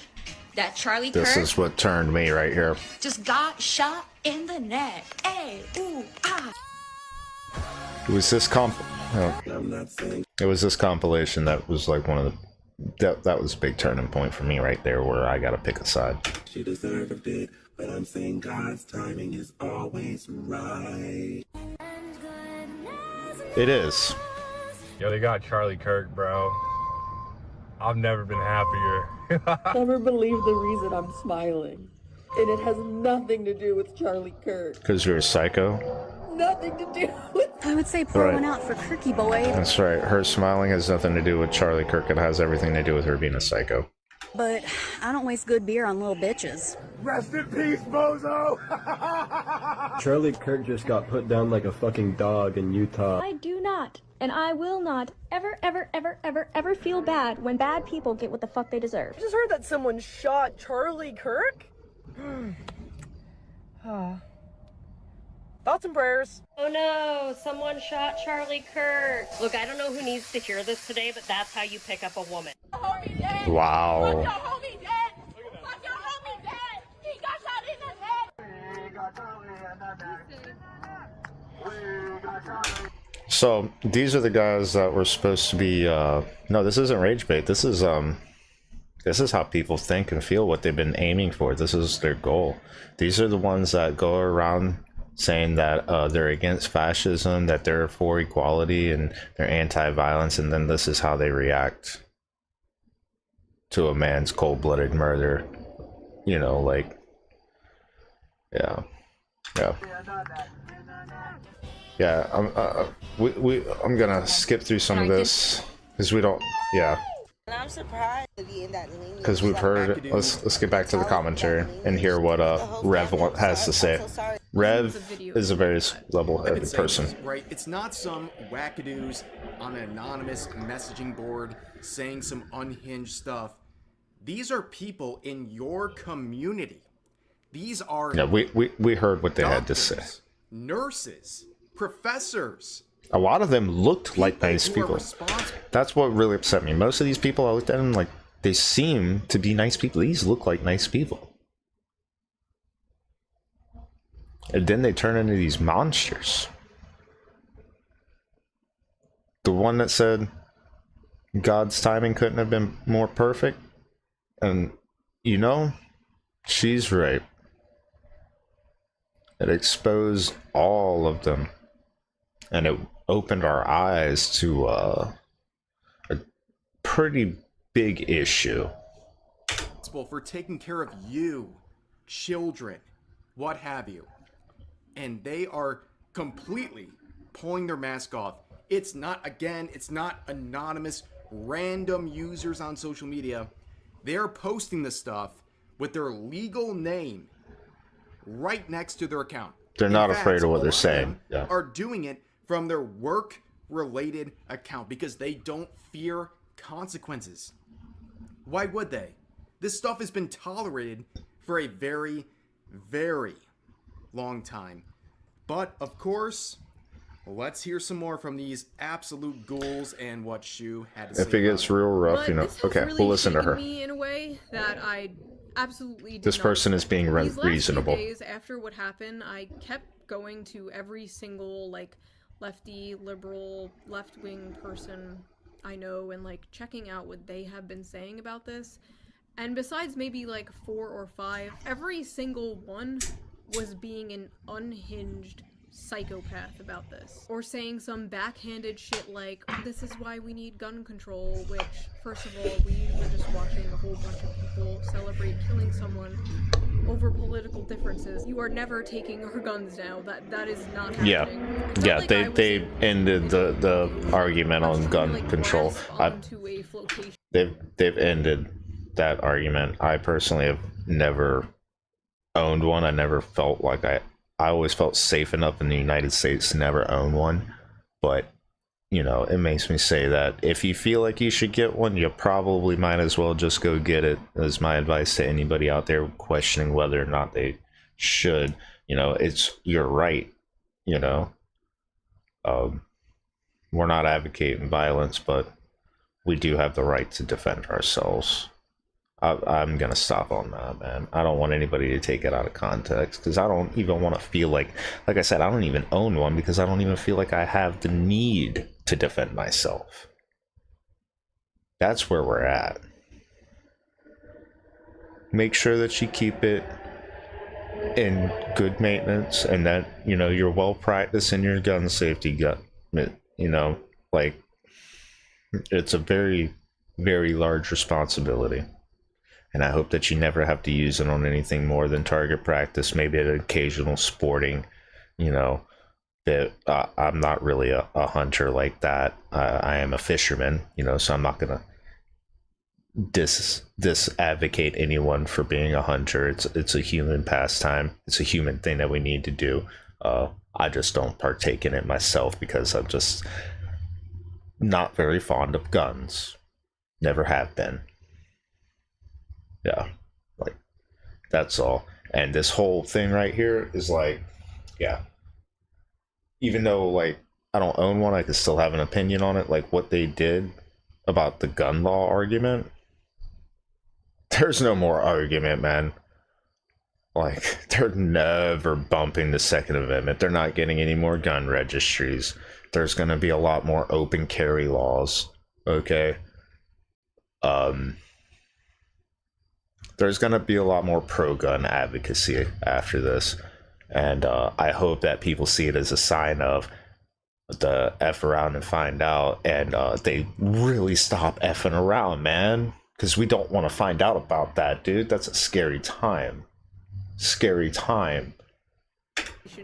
that Charlie This Kirk is what turned me right here. just got shot in the neck. Hey, ooh, ah. It was this it was this compilation that was like one of the that was a big turning point for me right there, where I gotta pick a side. She deserved it, but I'm saying God's timing is always right. It is. Yo, they got Charlie Kirk, bro. I've never been happier. Never believe the reason I'm smiling. And it has nothing to do with Charlie Kirk. Because you're a psycho? Nothing to do with I would say pour Right. one out for Kirky boy. That's right. Her smiling has nothing to do with Charlie Kirk. It has everything to do with her being a psycho. But I don't waste good beer on little bitches. Rest in peace, bozo! Charlie Kirk just got put down like a fucking dog in Utah. I do not, and I will not, ever feel bad when bad people get what the fuck they deserve. I just heard that someone shot Charlie Kirk? Thoughts and prayers. Oh no, someone shot Charlie Kirk. Look, I don't know who needs to hear this today, but that's how you pick up a woman. Wow. So these are the guys that were supposed to be no, this isn't rage bait. This is how people think and feel, what they've been aiming for. This is their goal. These are the ones that go around saying that they're against fascism, that they're for equality, and they're anti-violence, and then this is how they react to a man's cold-blooded murder. You know, like, yeah. I'm gonna skip through some of this because we don't. Yeah. And I'm surprised to be in that league. Because we've heard. Let's get back to the commentary and hear what Rev has to say. Rev is a very level-headed person. Right? It's not some wackadoos on an anonymous messaging board saying some unhinged stuff. These are people in your community. These are Yeah, we heard what they had to say. Nurses, professors. A lot of them looked like nice people. That's what really upset me. Most of these people, I looked at them like, they seem to be nice people. These look like nice people. And then they turn into these monsters. The one that said God's timing couldn't have been more perfect. And, you know, she's right. It exposed all of them. And it opened our eyes to a pretty big issue. For taking care of you, children, what have you. And they are completely pulling their mask off. It's not, again, it's not anonymous, random users on social media. They're posting this stuff with their legal name right next to their account. They're not In fact, afraid of what a they're lot saying. them are doing it from their work-related account because they don't fear consequences. Why would they? This stuff has been tolerated for a very, very long time. But, of course, let's hear some more from these absolute ghouls and what Shu had to say. If it gets real rough, you know, okay, Really we'll listen to shaken her. me in a way that I absolutely did This not person is being These last few reasonable. days after what happened, I kept going to every single like lefty, liberal, left-wing person I know and like checking out what they have been saying about this. And besides maybe like 4 or 5, every single one was being an unhinged psychopath about this. Or saying some backhanded shit like, this is why we need gun control, which, first of all, we were just watching a whole bunch of people celebrate killing someone over political differences. You are never taking our guns now. That is not happening. Yeah, they ended the argument on gun control. They've ended that argument. I personally have never owned one. I never felt like I always felt safe enough in the United States to never own one. But, you know, it makes me say that if you feel like you should get one, you probably might as well just go get it, is my advice to anybody out there questioning whether or not they should. You know, it's your right, you know. We're not advocating violence, but we do have the right to defend ourselves. I'm gonna stop on that, man. I don't want anybody to take it out of context, because I don't even want to feel like I said, I don't even own one because I don't even feel like I have the need to defend myself. That's where we're at. Make sure that you keep it in good maintenance and that, you know, you're well practiced in your gun safety. You know, like, it's a very, very large responsibility. And I hope that you never have to use it on anything more than target practice, maybe an occasional sporting, you know, that I'm not really a hunter like that. I am a fisherman, you know, so I'm not gonna disadvocate anyone for being a hunter. It's a human pastime. It's a human thing that we need to do. I just don't partake in it myself because I'm just not very fond of guns. Never have been. Yeah, like that's all. And this whole thing right here is like, yeah. Even though like I don't own one, I could still have an opinion on it. Like what they did about the gun law argument. There's no more argument, man. Like, they're never bumping the Second Amendment. They're not getting any more gun registries. There's going to be a lot more open carry laws, okay? There's going to be a lot more pro-gun advocacy after this. And I hope that people see it as a sign of the F around and find out. And they really stop effing around, man. Because we don't want to find out about that, dude. That's a scary time. Scary time.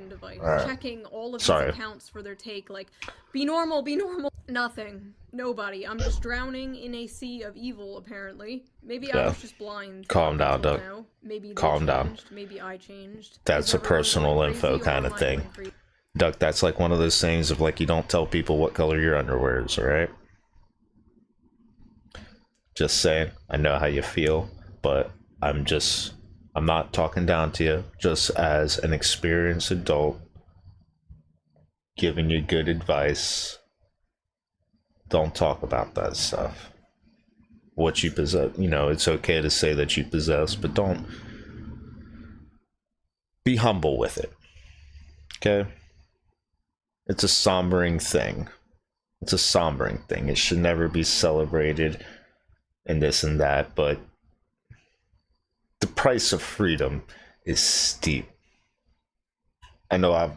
Device. Right. Checking all of these accounts for their take, like, be normal, be normal. Nothing. Nobody. I'm just drowning in a sea of evil, apparently. Maybe I was just blind. Calm down, Doug. Maybe calm down. Maybe I changed. That's a personal info kind of thing. Duck, that's like one of those things of like, you don't tell people what color your underwear is, alright? Just saying, I know how you feel, but I'm not talking down to you, just as an experienced adult, giving you good advice. Don't talk about that stuff. What you possess, you know, it's okay to say that you possess, but don't be humble with it. Okay? It's a sombering thing. It's a sombering thing. It should never be celebrated and this and that, but the price of freedom is steep. I know I've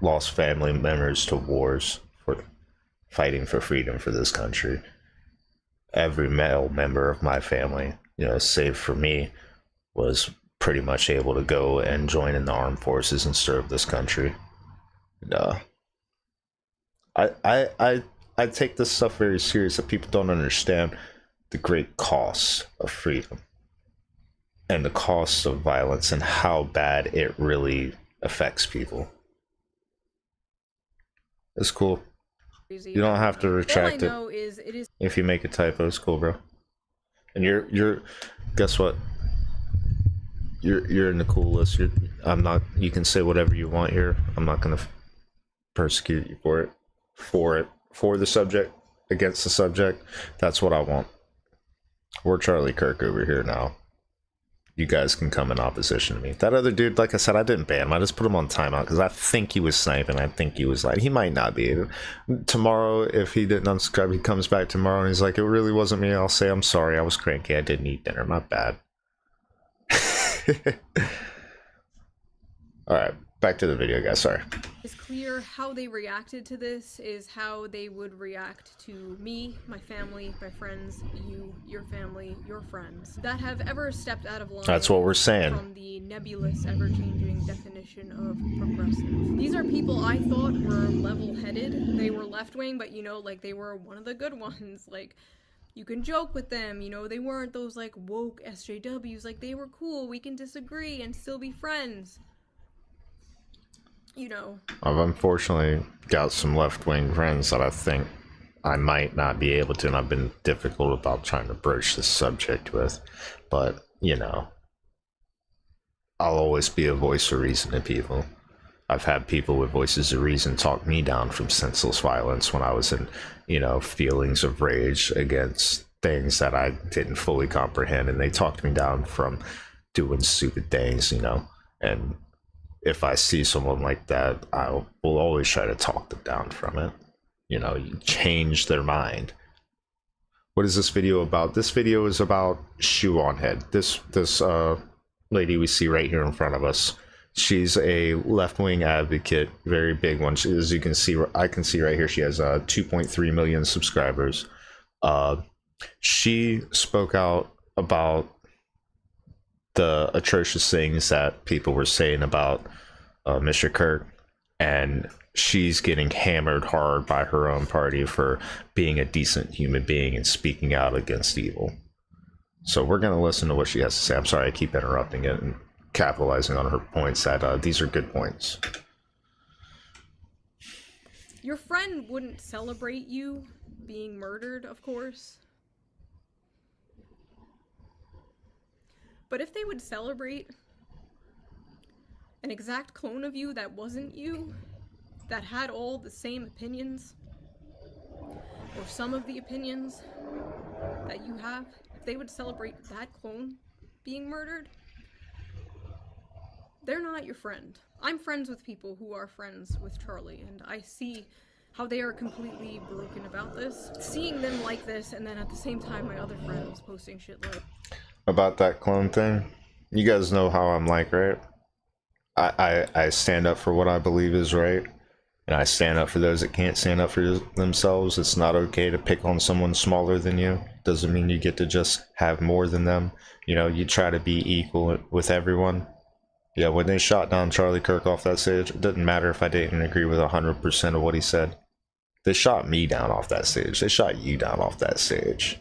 lost family members to wars for fighting for freedom for this country. Every male member of my family, you know, save for me, was pretty much able to go and join in the armed forces and serve this country. And, I take this stuff very serious, that people don't understand the great costs of freedom and the costs of violence and how bad it really affects people. It's cool. You don't have to retract it. If you make a typo, it's cool, bro. And you're guess what? You're in the cool list. You can say whatever you want here. I'm not gonna persecute you for it. For the subject, against the subject. That's what I want. We're Charlie Kirk over here now. You guys can come in opposition to me. That other dude, like I said, I didn't ban him. I just put him on timeout because I think he was sniping. I think he was like, he might not be. Tomorrow, if he didn't unsubscribe, he comes back tomorrow and he's like, it really wasn't me. I'll say, I'm sorry. I was cranky. I didn't eat dinner. My bad. All right. Back to the video, guys. Sorry. It's clear how they reacted to this is how they would react to me, my family, my friends, you, your family, your friends that have ever stepped out of line. That's what we're saying. From the nebulous, ever-changing definition of progressive. These are people I thought were level-headed. They were left-wing, but you know, like they were one of the good ones. Like, you can joke with them, you know, they weren't those like woke SJWs. Like, they were cool. We can disagree and still be friends. You know, I've unfortunately got some left-wing friends that I think I might not be able to, and I've been difficult about trying to broach this subject with, but you know, I'll always be a voice of reason to people. I've had people with voices of reason talk me down from senseless violence when I was in, you know, feelings of rage against things that I didn't fully comprehend, and they talked me down from doing stupid things, you know, and if I see someone like that, I will always try to talk them down from it. You know, you change their mind. What is this video about? This video is about shoe on head. This lady we see right here in front of us. She's a left-wing advocate, very big one. As you can see, I can see right here, she has 2.3 million subscribers. She spoke out about the atrocious things that people were saying about Mr. Kirk, and she's getting hammered hard by her own party for being a decent human being and speaking out against evil. So we're going to listen to what she has to say. I'm sorry I keep interrupting it and capitalizing on her points. That these are good points. Your friend wouldn't celebrate you being murdered, of course. But if they would celebrate an exact clone of you that wasn't you, that had all the same opinions, or some of the opinions that you have, if they would celebrate that clone being murdered, they're not your friend. I'm friends with people who are friends with Charlie, and I see how they are completely broken about this. Seeing them like this, and then at the same time my other friend was posting shit like... About that clone thing, you guys know how I'm like, right? I stand up for what I believe is right, and I stand up for those that can't stand up for themselves. It's not okay to pick on someone smaller than you. Doesn't mean you get to just have more than them. You know, you try to be equal with everyone. Yeah, when they shot down Charlie Kirk off that stage, it didn't matter if I didn't agree with 100% of what he said. They shot me down off that stage. They shot you down off that stage.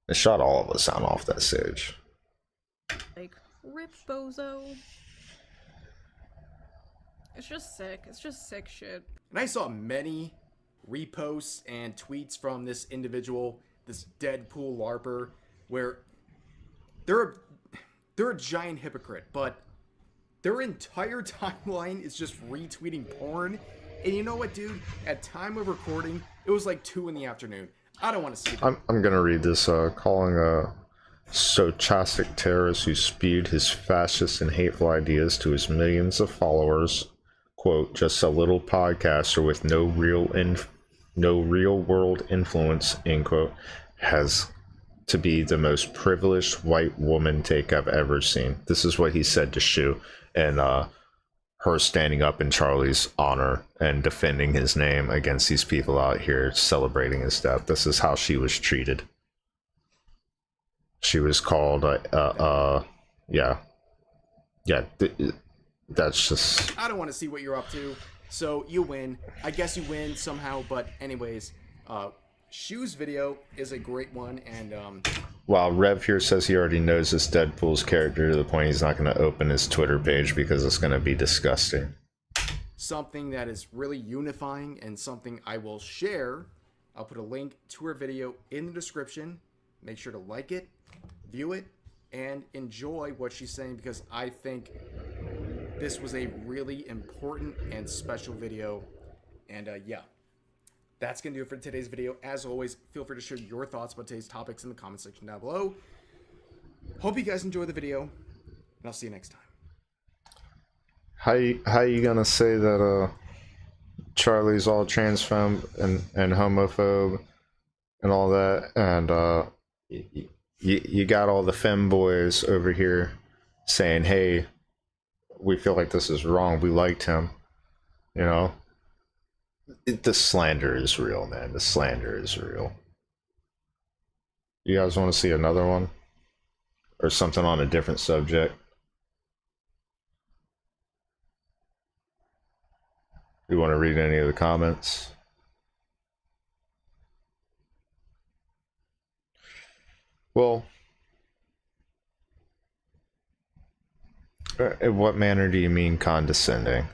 They shot all of us down off that stage. Like, rip bozo. It's just sick. It's just sick shit. And I saw many reposts and tweets from this individual, this Deadpool LARPer, where they're a giant hypocrite, but their entire timeline is just retweeting porn. And you know what, dude? At time of recording, it was like 2 in the afternoon. I don't want to see that. I'm gonna read this, calling a stochastic terrorist who spewed his fascist and hateful ideas to his millions of followers, quote, just a little podcaster with no real world influence, end quote, has to be the most privileged white woman take I've ever seen. This is what he said to Shu, and her standing up in Charlie's honor and defending his name against these people out here celebrating his death. This is how she was treated. She was called that's just... I don't want to see what you're up to. So you win. I guess you win somehow, but anyways, Shu's video is a great one, and Wow, Rev here says he already knows this Deadpool's character to the point he's not going to open his Twitter page because it's going to be disgusting. Something that is really unifying and something I will share. I'll put a link to her video in the description. Make sure to like it, view it, and enjoy what she's saying, because I think this was a really important and special video. And yeah, that's going to do it for today's video. As always, feel free to share your thoughts about today's topics in the comment section down below. Hope you guys enjoy the video, and I'll see you next time. How you gonna say that Charlie's all transphobe and homophobe and all that, and you got all the femboys over here saying, hey, we feel like this is wrong, we liked him, you know? The slander is real, man. The slander is real. You guys want to see another one? Or something on a different subject? You want to read any of the comments? Well, in what manner do you mean condescending?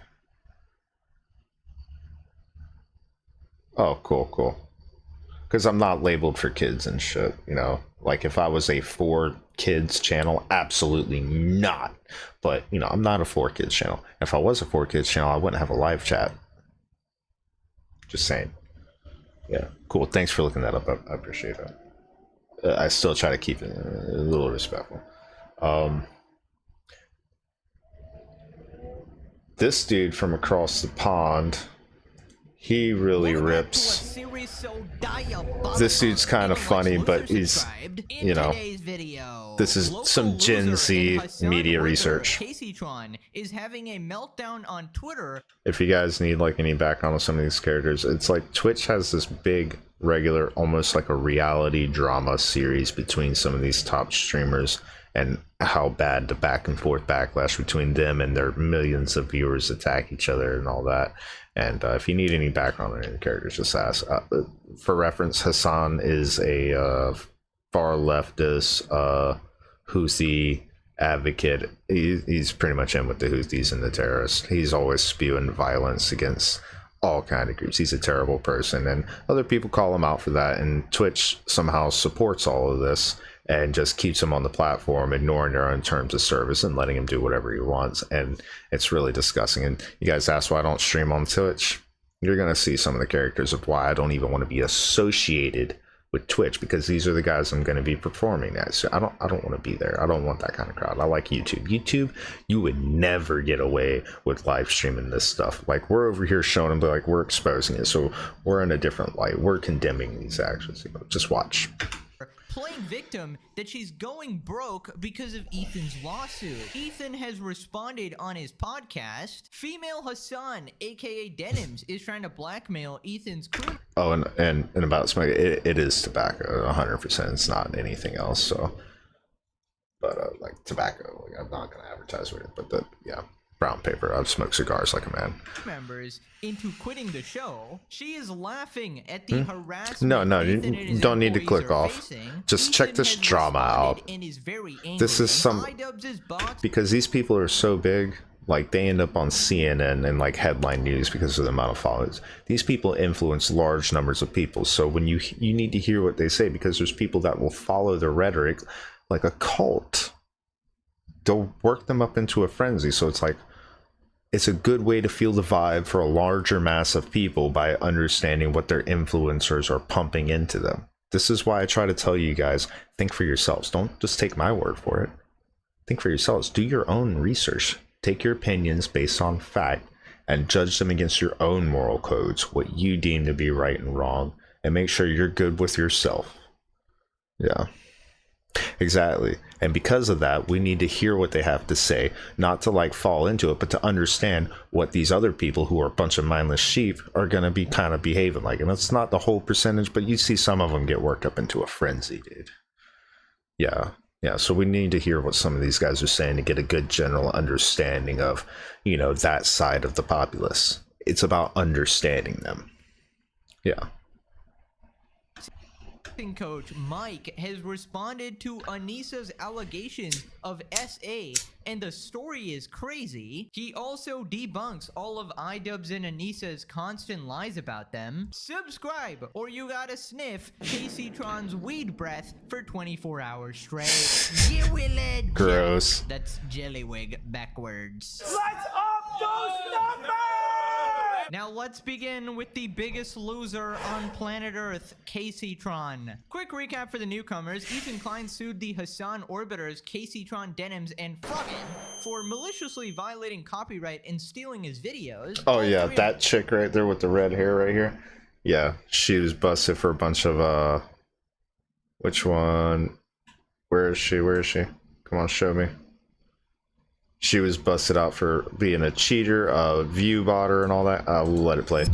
Oh, cool. Because I'm not labeled for kids and shit, you know? Like, if I was a 4 kids channel, absolutely not. But, you know, I'm not a 4 kids channel. If I was a 4 kids channel, I wouldn't have a live chat. Just saying. Yeah, cool. Thanks for looking that up. I appreciate that. I still try to keep it a little respectful. This dude from across the pond, he really rips. This dude's kind of funny, but he's, you know, this is some Gen Z media research. Caseytron is having a meltdown on Twitter. If you guys need like any background on some of these characters, it's like Twitch has this big regular, almost like a reality drama series between some of these top streamers and how bad the back and forth backlash between them and their millions of viewers attack each other and all that. And if you need any background on any of the characters, just ask. For reference, Hassan is a far leftist Houthi advocate. He's pretty much in with the Houthis and the terrorists. He's always spewing violence against all kind of groups. He's a terrible person, and other people call him out for that, and Twitch somehow supports all of this and just keeps him on the platform, ignoring their own terms of service and letting him do whatever he wants. And it's really disgusting. And you guys ask why I don't stream on Twitch. You're gonna see some of the characters of why I don't even want to be associated with Twitch, because these are the guys I'm going to be performing at. So I don't want to be there. I don't want that kind of crowd. I like YouTube. YouTube, you would never get away with live streaming this stuff. Like, we're over here showing them, but like, we're exposing it. So we're in a different light. We're condemning these actions. You know, just watch. Playing victim that she's going broke because of Ethan's lawsuit. Ethan has responded on his podcast. Female Hassan, aka Denims, is trying to blackmail Ethan's crew. Oh, and about smoking, it is tobacco, 100%. It's not anything else. So, but like tobacco, like, I'm not gonna advertise with it. But yeah, brown paper. I've smoked cigars like a man. Members into quitting the show. She is laughing at the harassment. No, you don't need to click off. Just check this drama out. This is some, because these people are so big, like they end up on CNN and like headline news because of the amount of followers. These people influence large numbers of people. So when you need to hear what they say, because there's people that will follow their rhetoric like a cult. They'll work them up into a frenzy. So it's like, it's a good way to feel the vibe for a larger mass of people by understanding what their influencers are pumping into them. This is why I try to tell you guys, think for yourselves. Don't just take my word for it. Think for yourselves. Do your own research. Take your opinions based on fact and judge them against your own moral codes, what you deem to be right and wrong, and make sure you're good with yourself. Yeah. Exactly. And because of that, we need to hear what they have to say, not to like fall into it, but to understand what these other people who are a bunch of mindless sheep are going to be kind of behaving like. And that's not the whole percentage, but you see some of them get worked up into a frenzy, dude. Yeah. So we need to hear what some of these guys are saying to get a good general understanding of, you know, that side of the populace. It's about understanding them. Yeah. Coach Mike has responded to Anissa's allegations of SA, and the story is crazy. He also debunks all of iDubbbz and Anissa's constant lies about them. Subscribe or you gotta sniff KCTron's weed breath for 24 hours straight. You will it. Gross. That's Jellywig backwards. Let's up those numbers! Now let's begin with the biggest loser on planet Earth, KCTron. Quick recap for the newcomers. Ethan Klein sued the Hassan Orbiters, KCTron Denims, and Froggen for maliciously violating copyright and stealing his videos. Oh yeah, that chick right there with the red hair right here. Yeah, she was busted for a bunch of which one? Where is she? Come on, show me. She was busted out for being a cheater, a view botter, and all that. I'll let it play.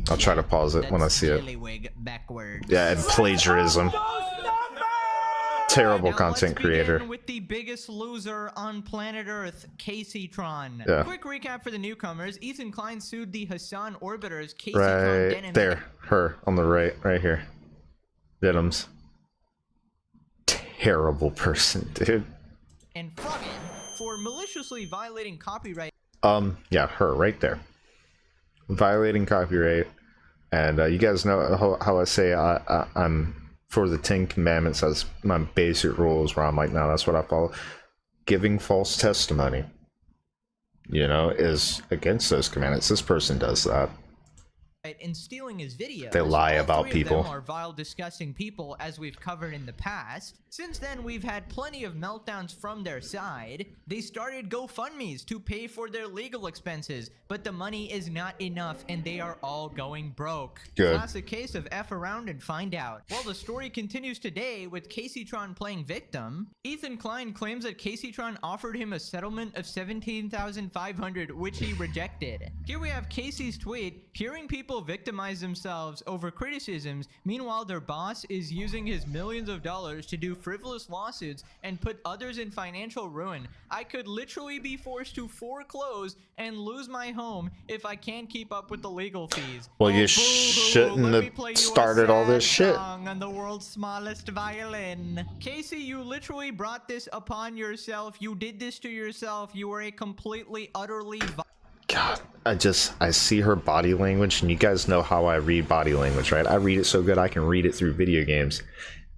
I'll try to pause it when I see it. Yeah, and plagiarism. Terrible content creator. With the biggest loser on planet Earth, KCTron. Yeah. Quick recap for the newcomers. Ethan Klein sued the Hassan Orbiters, KCTron Right there, her on the right here. Denims. Terrible person, dude. And Froggen for maliciously violating copyright. Yeah, her right there, violating copyright. And you guys know how I say I'm for the 10 commandments as my basic rules, where I'm like, no, that's what I follow. Giving false testimony, you know, is against those commandments. This person does that. And stealing his videos. They lie about people. All 3 of them are vile, disgusting people, as we've covered in the past. Since then, we've had plenty of meltdowns from their side. They started GoFundMes to pay for their legal expenses, but the money is not enough, and they are all going broke. Good. Classic case of F around and find out. Well, the story continues today with KCTron playing victim. Ethan Klein claims that KCTron offered him a settlement of $17,500, which he rejected. Here we have Casey's tweet. Hearing people people victimize themselves over criticisms. Meanwhile, their boss is using his millions of dollars to do frivolous lawsuits and put others in financial ruin. I could literally be forced to foreclose and lose my home if I can't keep up with the legal fees. Well, you shouldn't have started all this shit. On the world's smallest violin. Casey, you literally brought this upon yourself. You did this to yourself. You are a completely, utterly... God, I see her body language, and you guys know how I read body language, right? I read it so good I can read it through video games.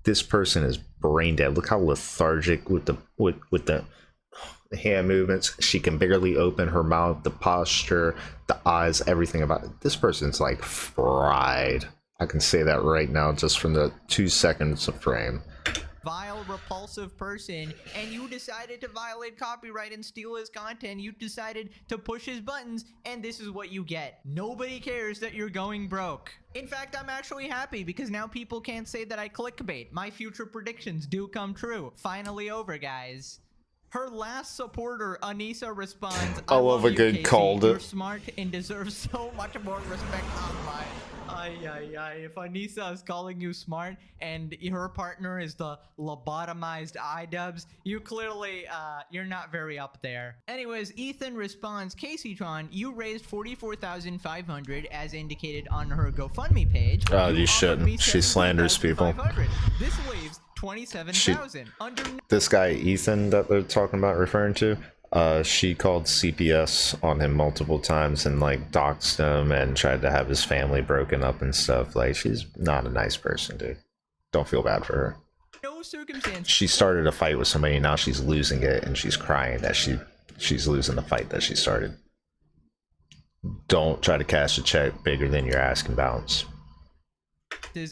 This person is brain dead. Look how lethargic with the hand movements. She can barely open her mouth, the posture, the eyes, everything about it. This person's like fried. I can say that right now just from the 2 seconds of frame. Vile, repulsive person, and you decided to violate copyright and steal his content. You decided to push his buttons, and this is what you get. Nobody cares that you're going broke. In fact, I'm actually happy because now people can't say that I clickbait. My future predictions do come true. Finally over, guys. Her last supporter, Anissa, responds, I love a good called it. You're smart and deserve so much more respect online. If Anissa is calling you smart and her partner is the lobotomized iDubbbz, you clearly, you're not very up there. Anyways, Ethan responds, Caseytron, you raised $44,500 as indicated on her GoFundMe page. Oh, you shouldn't. She slanders people. This leaves 27,000. This guy Ethan that they're talking about, referring to, she called CPS on him multiple times and like doxed him and tried to have his family broken up and stuff. Like, she's not a nice person, dude. Don't feel bad for her. No circumstance. She started a fight with somebody, and now she's losing it, and she's crying that she's losing the fight that she started. Don't try to cash a check bigger than your asking balance.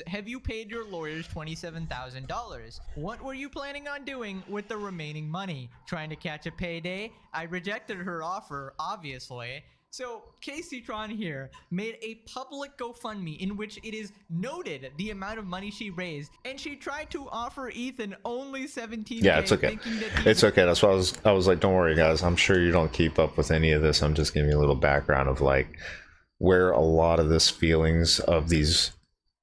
Have you paid your lawyers $27,000? What were you planning on doing with the remaining money? Trying to catch a payday? I rejected her offer, obviously. So, Caseytron here made a public GoFundMe in which it is noted the amount of money she raised, and she tried to offer Ethan only $17,000. Yeah, it's okay. It's okay. That's why I was like, don't worry, guys. I'm sure you don't keep up with any of this. I'm just giving you a little background of like where a lot of this feelings of these.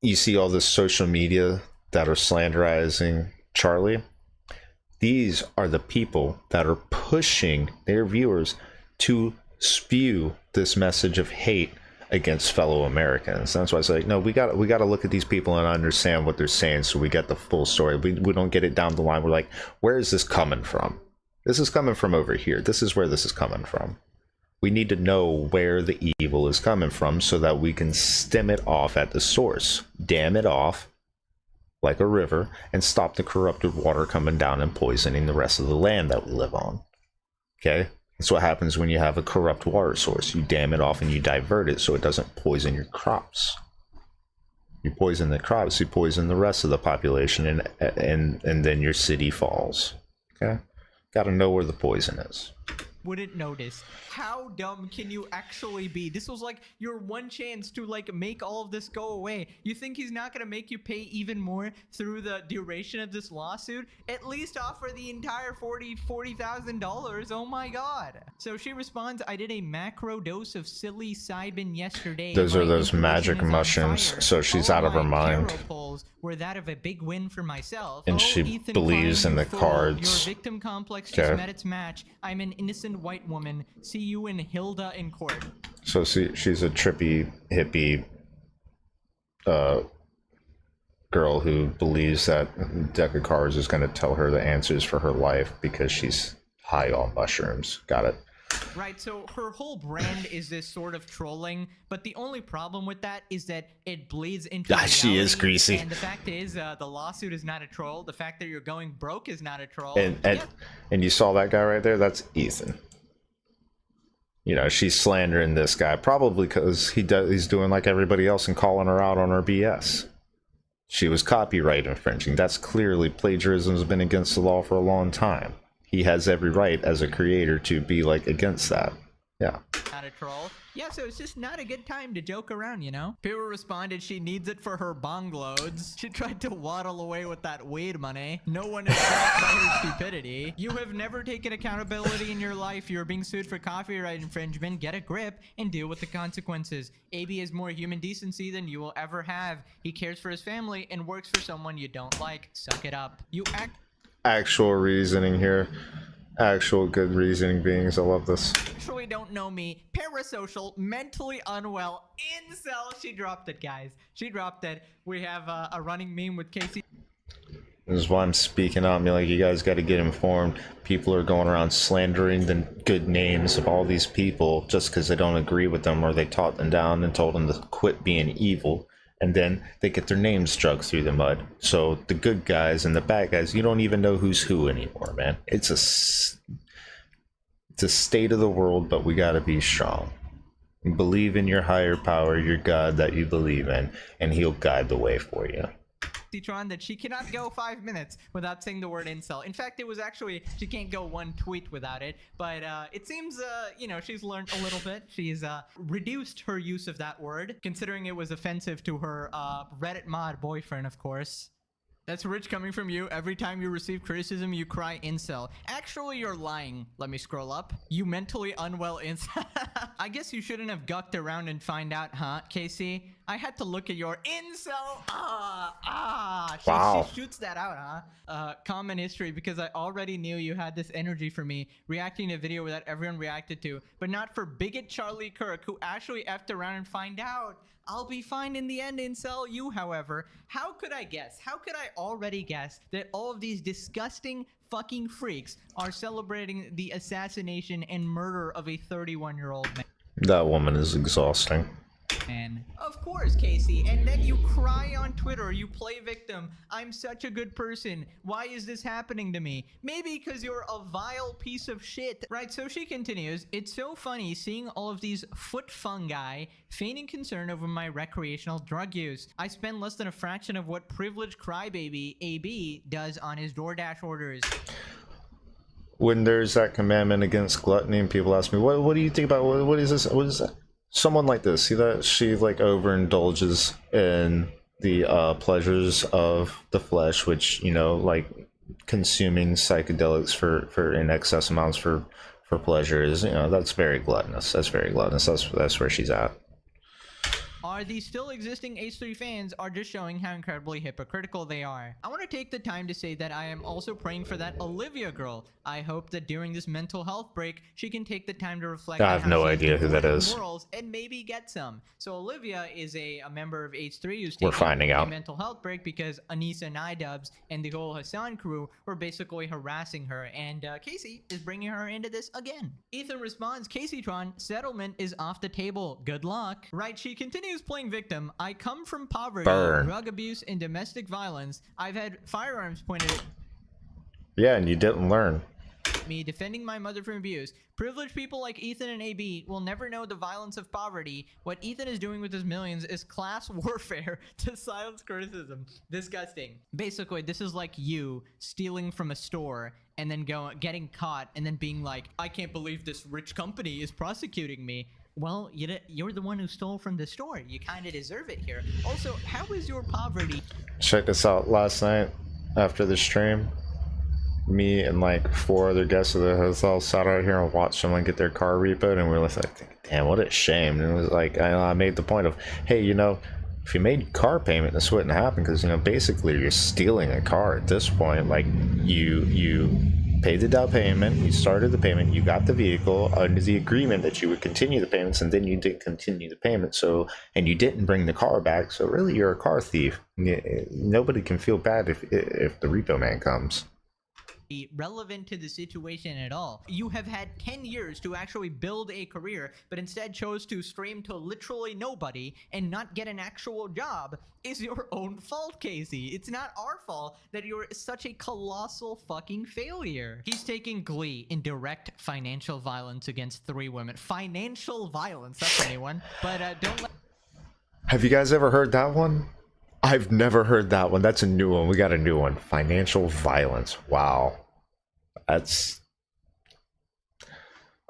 You see all this social media that are slanderizing Charlie. These are the people that are pushing their viewers to spew this message of hate against fellow Americans. That's why I say, like, no, we got to look at these people and understand what they're saying so we get the full story. We don't get it down the line. We're like, where is this coming from? This is coming from over here. This is where this is coming from. We need to know where the evil is coming from so that we can stem it off at the source, dam it off like a river, and stop the corrupted water coming down and poisoning the rest of the land that we live on. Okay? That's what happens when you have a corrupt water source. You dam it off and you divert it so it doesn't poison your crops. You poison the crops, you poison the rest of the population, and then your city falls. Okay? Got to know where the poison is. Wouldn't notice. How dumb can you actually be? This was like your one chance to like make all of this go away. You think he's not gonna make you pay even more through the duration of this lawsuit? At least offer the entire $40,000. Oh my god. So she responds, I did a macro dose of psilocybin yesterday. Those are those magic mushrooms. So she's out of her mind. Were that of a big win for myself. And she Ethan believes in the fool. cards. Your victim complex just met its match. I'm an innocent white woman. See you in Hilda in court. So she's a trippy, hippie girl who believes that deck of cards is going to tell her the answers for her life because she's high on mushrooms. Got it. Right, so her whole brand is this sort of trolling, but the only problem with that is that it bleeds into reality. She is greasy. And the fact is, the lawsuit is not a troll. The fact that you're going broke is not a troll. And you saw that guy right there? That's Ethan. You know, she's slandering this guy, probably because he's doing like everybody else and calling her out on her BS. She was copyright infringing. That's clearly plagiarism has been against the law for a long time. He has every right as a creator to be like against that. Yeah. Not a troll. Yeah, so it's just not a good time to joke around, you know? People responded she needs it for her bong loads. She tried to waddle away with that weed money. No one is shocked by her stupidity. You have never taken accountability in your life. You're being sued for copyright infringement. Get a grip and deal with the consequences. AB has more human decency than you will ever have. He cares for his family and works for someone you don't like. Suck it up. You Actual reasoning here. Actual good reasoning beings. I love this. actually don't know me. Parasocial, mentally unwell, incel. She dropped it, guys. She dropped it. We have a running meme with Casey. This is why I'm speaking out. I mean, like, you guys got to get informed. People are going around slandering the good names of all these people just because they don't agree with them, or they taught them down and told them to quit being evil. And then they get their names dragged through the mud. So the good guys and the bad guys, you don't even know who's who anymore, man. It's a state of the world, but we gotta be strong. Believe in your higher power, your God that you believe in, and he'll guide the way for you. Tron that she cannot go 5 minutes without saying the word incel. In fact, it was actually, she can't go one tweet without it, but it seems, you know, she's learned a little bit. She's reduced her use of that word, considering it was offensive to her Reddit mod boyfriend, of course. That's rich coming from you. Every time you receive criticism, you cry incel. Actually, you're lying. Let me scroll up. You mentally unwell incel. I guess you shouldn't have gucked around and find out, huh, Casey? I had to look at your incel. Wow. She shoots that out, huh? Common history, because I already knew you had this energy for me, reacting to a video that everyone reacted to, but not for bigot Charlie Kirk, who actually effed around and find out. I'll be fine in the end, incel. You, however, how could I guess? How could I already guess that all of these disgusting fucking freaks are celebrating the assassination and murder of a 31-year-old man? That woman is exhausting. And of course, Casey, and then you cry on Twitter, you play victim. I'm such a good person. Why is this happening to me? Maybe because you're a vile piece of shit. Right, so she continues, it's so funny seeing all of these foot fungi feigning concern over my recreational drug use. I spend less than a fraction of what privileged crybaby AB does on his DoorDash orders. When there's that commandment against gluttony and people ask me, what do you think about, what is this, what is that? Someone like this, see that she like overindulges in the pleasures of the flesh, which, you know, like consuming psychedelics for in excess amounts for pleasure is, you know, that's very gluttonous. That's very gluttonous. That's where she's at. Are the still existing H3 fans are just showing how incredibly hypocritical they are. I want to take the time to say that I am also praying for that Olivia girl. I hope that during this mental health break, she can take the time to reflect I have no idea who that is. Morals and maybe get some. So Olivia is a member of H3 who's We're taking finding a out. mental health break because Anissa and iDubbbz and the whole Hassan crew were basically harassing her, and Casey is bringing her into this again. Ethan responds, Caseytron, settlement is off the table. Good luck. Right, she continues playing victim. I come from poverty, Burn. drug abuse, and domestic violence. I've had firearms pointed at Yeah, and you didn't learn. me defending my mother from abuse. Privileged people like Ethan and AB will never know the violence of poverty. What Ethan is doing with his millions is class warfare to silence criticism. Disgusting. Basically, this is like you stealing from a store and then getting caught and then being like, I can't believe this rich company is prosecuting me. Well, you're the one who stole from the store. You kind of deserve it here. Also, how is your poverty? Check this out. Last night after the stream, me and like 4 other guests of the hotel sat out here and watched someone get their car repoed, and we were like, damn, what a shame. And it was like, I made the point of, hey, you know, if you made car payment, this wouldn't happen, because, you know, basically you're stealing a car at this point. Like, you paid the down payment, you started the payment, you got the vehicle under the agreement that you would continue the payments, and then you didn't continue the payment, so, and you didn't bring the car back, so really you're a car thief. Nobody can feel bad if the repo man comes. Relevant to the situation at all. You have had 10 years to actually build a career, but instead chose to stream to literally nobody and not get an actual job. Is your own fault, Casey. It's not our fault that you're such a colossal fucking failure. He's taking glee in direct financial violence against 3 women. Financial violence, that's anyone. But don't let... Have you guys ever heard that one? I've never heard that one. That's a new one. We got a new one. Financial violence. Wow. That's...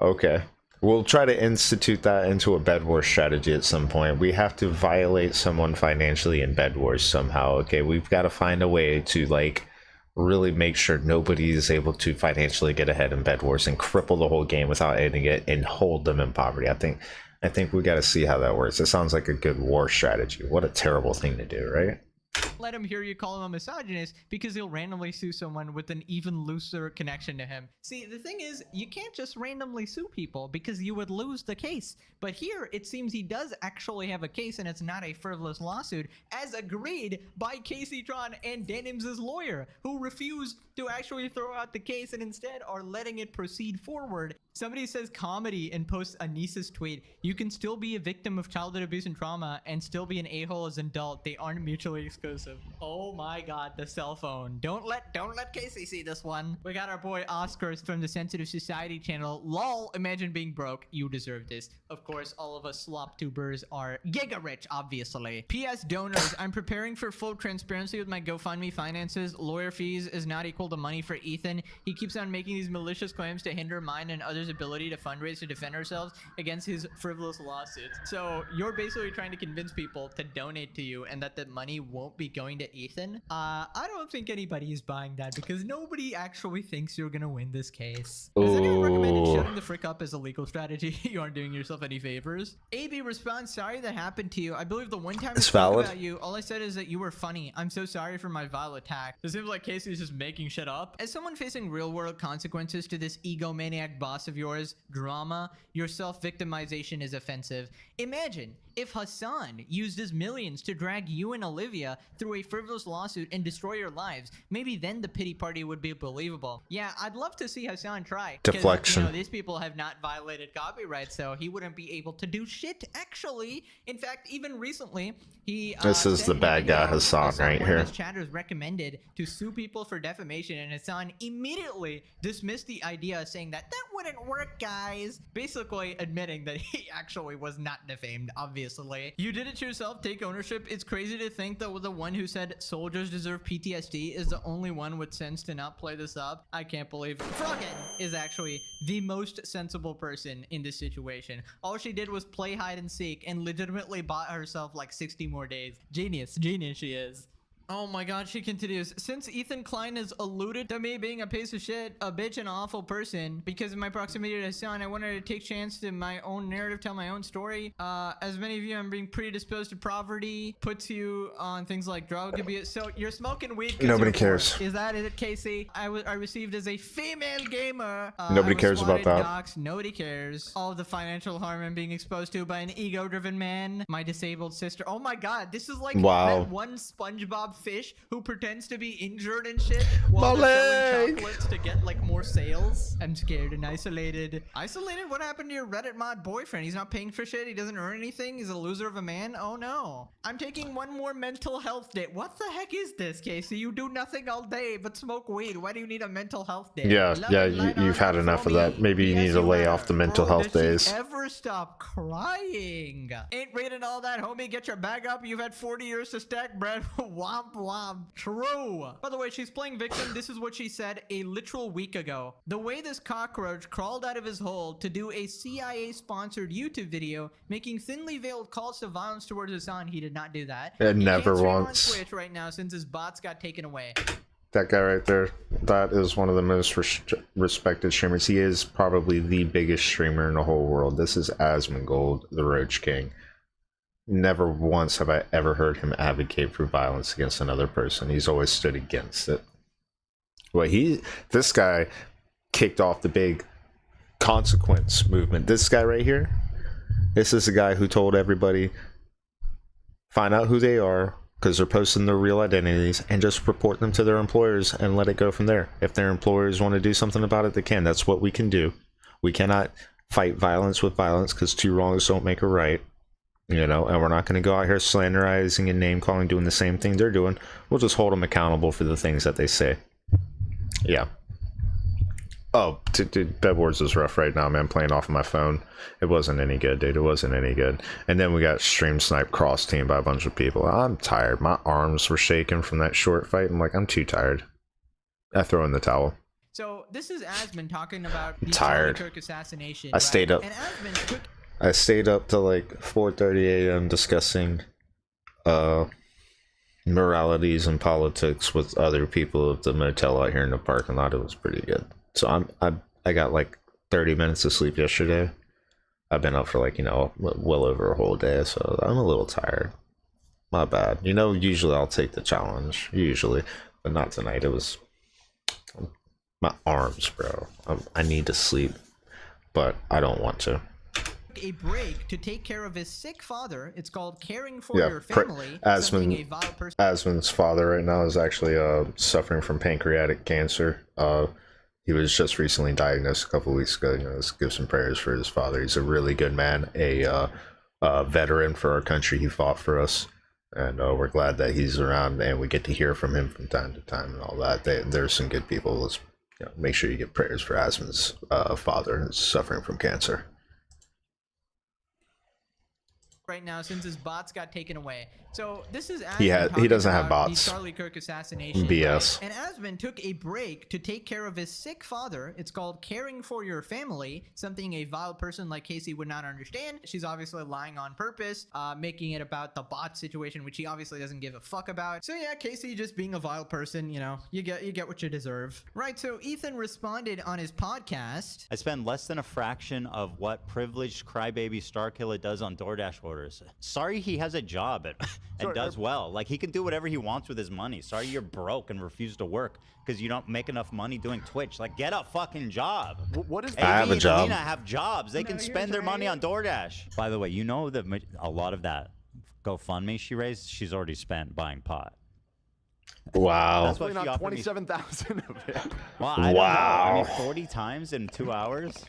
Okay. We'll try to institute that into a Bed Wars strategy at some point. We have to violate someone financially in Bed Wars somehow. Okay, we've got to find a way to like really make sure nobody is able to financially get ahead in Bed Wars and cripple the whole game without ending it and hold them in poverty. I think we got to see how that works. It sounds like a good war strategy. What a terrible thing to do, right? Let him hear you call him a misogynist because he'll randomly sue someone with an even looser connection to him. See, the thing is, you can't just randomly sue people because you would lose the case. But here, it seems he does actually have a case and it's not a frivolous lawsuit, as agreed by Casey Tron and Denims' lawyer, who refused to actually throw out the case and instead are letting it proceed forward. Somebody says comedy and posts Anissa's tweet. You can still be a victim of childhood abuse and trauma and still be an a-hole as an adult. They aren't mutually exclusive. Oh my god, the cell phone. Don't let Casey see this one. We got our boy Oscars from the Sensitive Society channel. Lol, imagine being broke. You deserve this. Of course, all of us slop tubers are giga rich, obviously. P.S. donors, I'm preparing for full transparency with my GoFundMe finances. Lawyer fees is not equal to money for Ethan. He keeps on making these malicious claims to hinder mine and others' ability to fundraise to defend ourselves against his frivolous lawsuits. So you're basically trying to convince people to donate to you and that the money won't be going to Ethan. I don't think anybody is buying that because nobody actually thinks you're gonna win this case. Has anyone recommended shutting the frick up as a legal strategy? You aren't doing yourself any favors. AB responds, sorry that happened to you. I believe the one time I spoke about you, all I said is that you were funny. I'm so sorry for my vile attack. It seems like Casey's just making shit up. As someone facing real world consequences to this egomaniac boss of yours drama, your self-victimization is offensive. Imagine if Hassan used his millions to drag you and Olivia through a frivolous lawsuit and destroy your lives. Maybe then the pity party would be believable. Yeah, I'd love to see Hassan try. Deflection. You know, these people have not violated copyright, so he wouldn't be able to do shit. Actually, in fact, even recently, he this is the bad guy Hassan right here. His chatters recommended to sue people for defamation, and Hassan immediately dismissed the idea, saying that wouldn't work, guys. Basically admitting that he actually was not defamed, obviously. You did it yourself. Take ownership. It's crazy to think that the one who said soldiers deserve PTSD is the only one with sense to not play this up. I can't believe Froggen is actually the most sensible person in this situation. All she did was play hide and seek and legitimately bought herself like 60 more days. Genius she is. Oh my god, she continues. Since Ethan Klein has alluded to me being a piece of shit, a bitch, and an awful person, because of my proximity to Hassan, I wanted to take chance to my own narrative, tell my own story. As many of you, I'm being predisposed to poverty, puts you on things like drug abuse. So you're smoking weed. Nobody cares. Is that it, Casey? I received as a female gamer. Nobody cares about that. Docs. Nobody cares. All of the financial harm I'm being exposed to by an ego-driven man. My disabled sister. Oh my god, this is like that one SpongeBob fish who pretends to be injured and shit while they're selling chocolates to get like more sales. I'm scared and isolated. Isolated? What happened to your Reddit mod boyfriend? He's not paying for shit. He doesn't earn anything. He's a loser of a man. Oh no. I'm taking one more mental health day. What the heck is this, Casey? You do nothing all day but smoke weed. Why do you need a mental health day? Yeah, you've had enough of that. Maybe you need to lay off the mental health days. Ever stop crying? Ain't reading all that, homie. Get your bag up. You've had 40 years to stack bread. Womp womp. True. By the way, she's playing victim. This is what she said a literal week ago. The way this cockroach crawled out of his hole to do a CIA-sponsored YouTube video making thinly veiled calls to violence towards Hassan. He did not do that. It never once. On Twitch right now since his bots got taken away. That guy right there, that is one of the most respected streamers. He is probably the biggest streamer in the whole world. This is Asmongold, the Roach King. Never once have I ever heard him advocate for violence against another person. He's always stood against it. Well, this guy kicked off the big consequence movement. This guy right here, this is the guy who told everybody, find out who they are, because they're posting their real identities, and just report them to their employers and let it go from there. If their employers want to do something about it, they can. That's what we can do. We cannot fight violence with violence, because two wrongs don't make a right. You know, and we're not going to go out here slanderizing and name calling, doing the same thing they're doing. We'll just hold them accountable for the things that they say. Yeah. Oh, dude, Bed Wars is rough right now, man. Playing off of my phone. It wasn't any good, dude. It wasn't any good. And then we got stream snipe cross team by a bunch of people. I'm tired. My arms were shaking from that short fight. I'm like, I'm too tired. I throw in the towel. So this is Asmund talking about the Tired. Charlie Kirk assassination. I stayed up. And Asmund took I stayed up till like 4:30 a.m. discussing moralities and politics with other people at the motel out here in the parking lot. It was pretty good. So I got like 30 minutes of sleep yesterday. I've been up for like, you know, well over a whole day, so I'm a little tired. My bad. You know, usually I'll take the challenge, usually, but not tonight. It was my arms, bro. I need to sleep, but I don't want to. a break to take care of his sick father. It's called caring for your family. Asmund's father right now is actually suffering from pancreatic cancer. He was just recently diagnosed a couple weeks ago. You know, let's give some prayers for his father. He's a really good man, a veteran for our country. He fought for us, and we're glad that he's around, and we get to hear from him from time to time and all that. There's some good people. Let's, you know, make sure you get prayers for Asmund's father who's suffering from cancer right now since his bots got taken away. So this is Asmund he doesn't have bots. The Charlie Kirk assassination. BS. Right? And Asmund took a break to take care of his sick father. It's called caring for your family, something a vile person like Casey would not understand. She's obviously lying on purpose, making it about the bot situation, which he obviously doesn't give a fuck about. So yeah, Casey just being a vile person, you know, you get what you deserve. Right, so Ethan responded on his podcast. I spend less than a fraction of what privileged crybaby Starkiller does on DoorDash orders. Sorry he has a job and does well. Like, he can do whatever he wants with his money. Sorry you're broke and refuse to work because you don't make enough money doing Twitch. Like, get a fucking job. What is I have a job. Lena have jobs. They can spend their money on DoorDash. By the way, you know that a lot of that GoFundMe she raised, she's already spent buying pot. Wow. That's why not 27,000 of it. Well, I don't know. I mean, 40 times in 2 hours?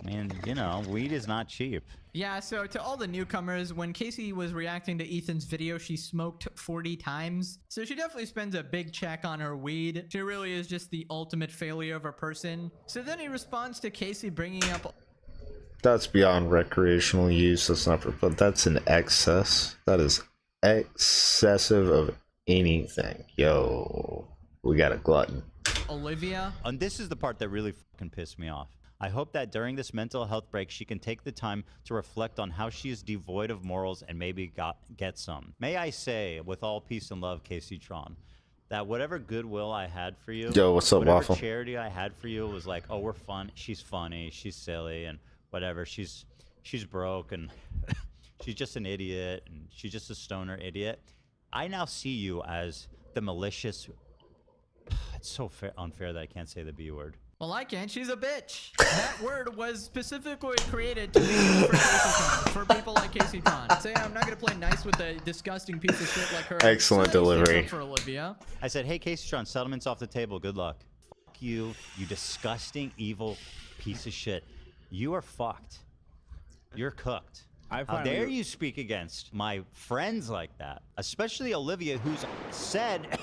Man, you know, weed is not cheap. Yeah, so to all the newcomers, when Casey was reacting to Ethan's video, she smoked 40 times. So she definitely spends a big check on her weed. She really is just the ultimate failure of a person. So then he responds to Casey bringing up... That's beyond recreational use. That's not for, but that's an excess. That is excessive of anything. Yo, we got a glutton. Olivia. And this is the part that really fucking pissed me off. I hope that during this mental health break, she can take the time to reflect on how she is devoid of morals and maybe get some. May I say, with all peace and love, Casey Tron, that whatever goodwill I had for you, yo, what's up, whatever Waffle? Charity I had for you was like, oh, we're fun. She's funny. She's silly and whatever. She's broke and she's just an idiot and she's just a stoner idiot. I now see you as the malicious. It's so unfair that I can't say the B word. Well, I can't. She's a bitch. That word was specifically created to be used for Casey Con, for people like Casey Con. So yeah, I'm not gonna play nice with a disgusting piece of shit like her. Excellent delivery. For Olivia. I said, hey, Casey Tron, settlement's off the table. Good luck. Fuck you, you disgusting, evil piece of shit. You are fucked. You're cooked. How dare you speak against my friends like that? Especially Olivia, who's said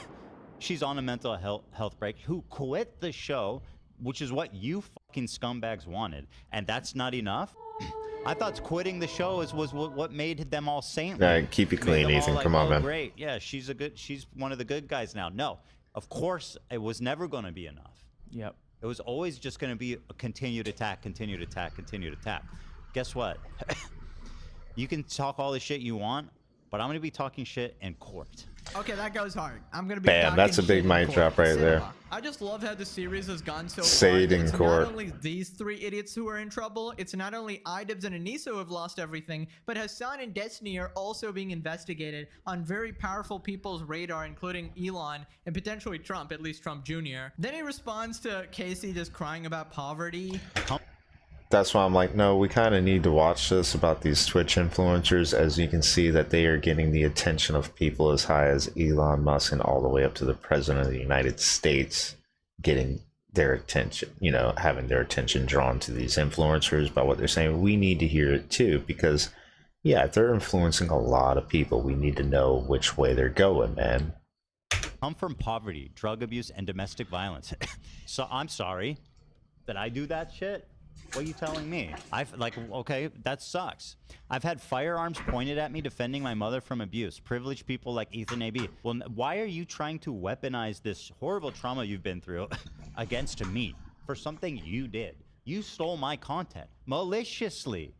she's on a mental health break, who quit the show, which is what you fucking scumbags wanted, and that's not enough. I thought quitting the show was what made them all saintly. Yeah, keep it clean, Ethan. Come on, man. Great, yeah, she's one of the good guys now. No, of course it was never going to be enough. Yep. It was always just going to be a continued attack, continued attack, continued attack. Guess what? You can talk all the shit you want, but I'm going to be talking shit in court. Okay, that goes hard. I'm gonna be. Bam, that's a big mic drop right there. I just love how the series has gone so Say it far. in It's court. not only these three idiots who are in trouble. It's not only iDubbbz and Anissa who have lost everything, but Hassan and Destiny are also being investigated on very powerful people's radar, including Elon and potentially Trump, at least Trump Jr. Then he responds to Casey just crying about poverty. That's why I'm like, no, we kind of need to watch this about these Twitch influencers. As you can see that they are getting the attention of people as high as Elon Musk and all the way up to the president of the United States, getting their attention, you know, having their attention drawn to these influencers by what they're saying. We need to hear it too, because yeah, they're influencing a lot of people. We need to know which way they're going, man. I'm from poverty, drug abuse, and domestic violence. So I'm sorry that I do that shit. What are you telling me? Okay, that sucks. I've had firearms pointed at me defending my mother from abuse. Privileged people like Ethan AB. Well, why are you trying to weaponize this horrible trauma you've been through against me for something you did? You stole my content maliciously.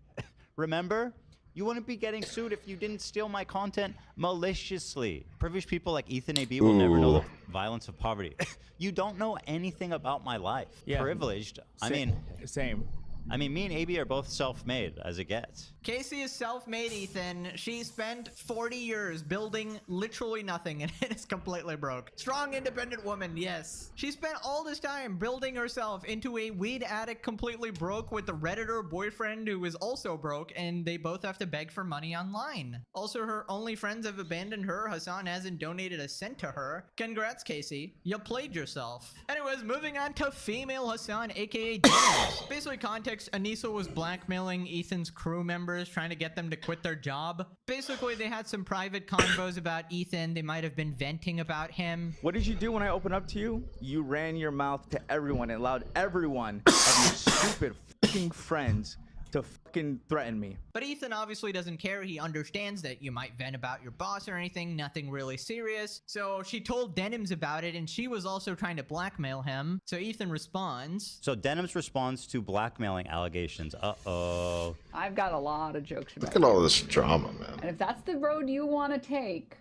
Remember? You wouldn't be getting sued if you didn't steal my content maliciously. Privileged people like Ethan AB will never know the violence of poverty. You don't know anything about my life. Yeah. Privileged. Same. I mean, me and AB are both self-made, as it gets. Casey is self-made, Ethan. She spent 40 years building literally nothing and it is completely broke. Strong, independent woman, yes. She spent all this time building herself into a weed addict completely broke with a Redditor boyfriend who is also broke, and they both have to beg for money online. Also, her only friends have abandoned her. Hassan hasn't donated a cent to her. Congrats, Casey. You played yourself. Anyways, moving on to female Hassan, aka Dennis. Basically, context, Anissa was blackmailing Ethan's crew members, trying to get them to quit their job. Basically, they had some private convos about Ethan. They might have been venting about him. What did you do when I opened up to you? You ran your mouth to everyone and allowed everyone of your stupid fucking friends to fucking threaten me. But Ethan obviously doesn't care. He understands that you might vent about your boss or anything, nothing really serious. So she told Denims about it, and she was also trying to blackmail him. So Ethan responds. So Denims responds to blackmailing allegations. Uh-oh. I've got a lot of jokes about Look at all this drama, man. And if that's the road you want to take,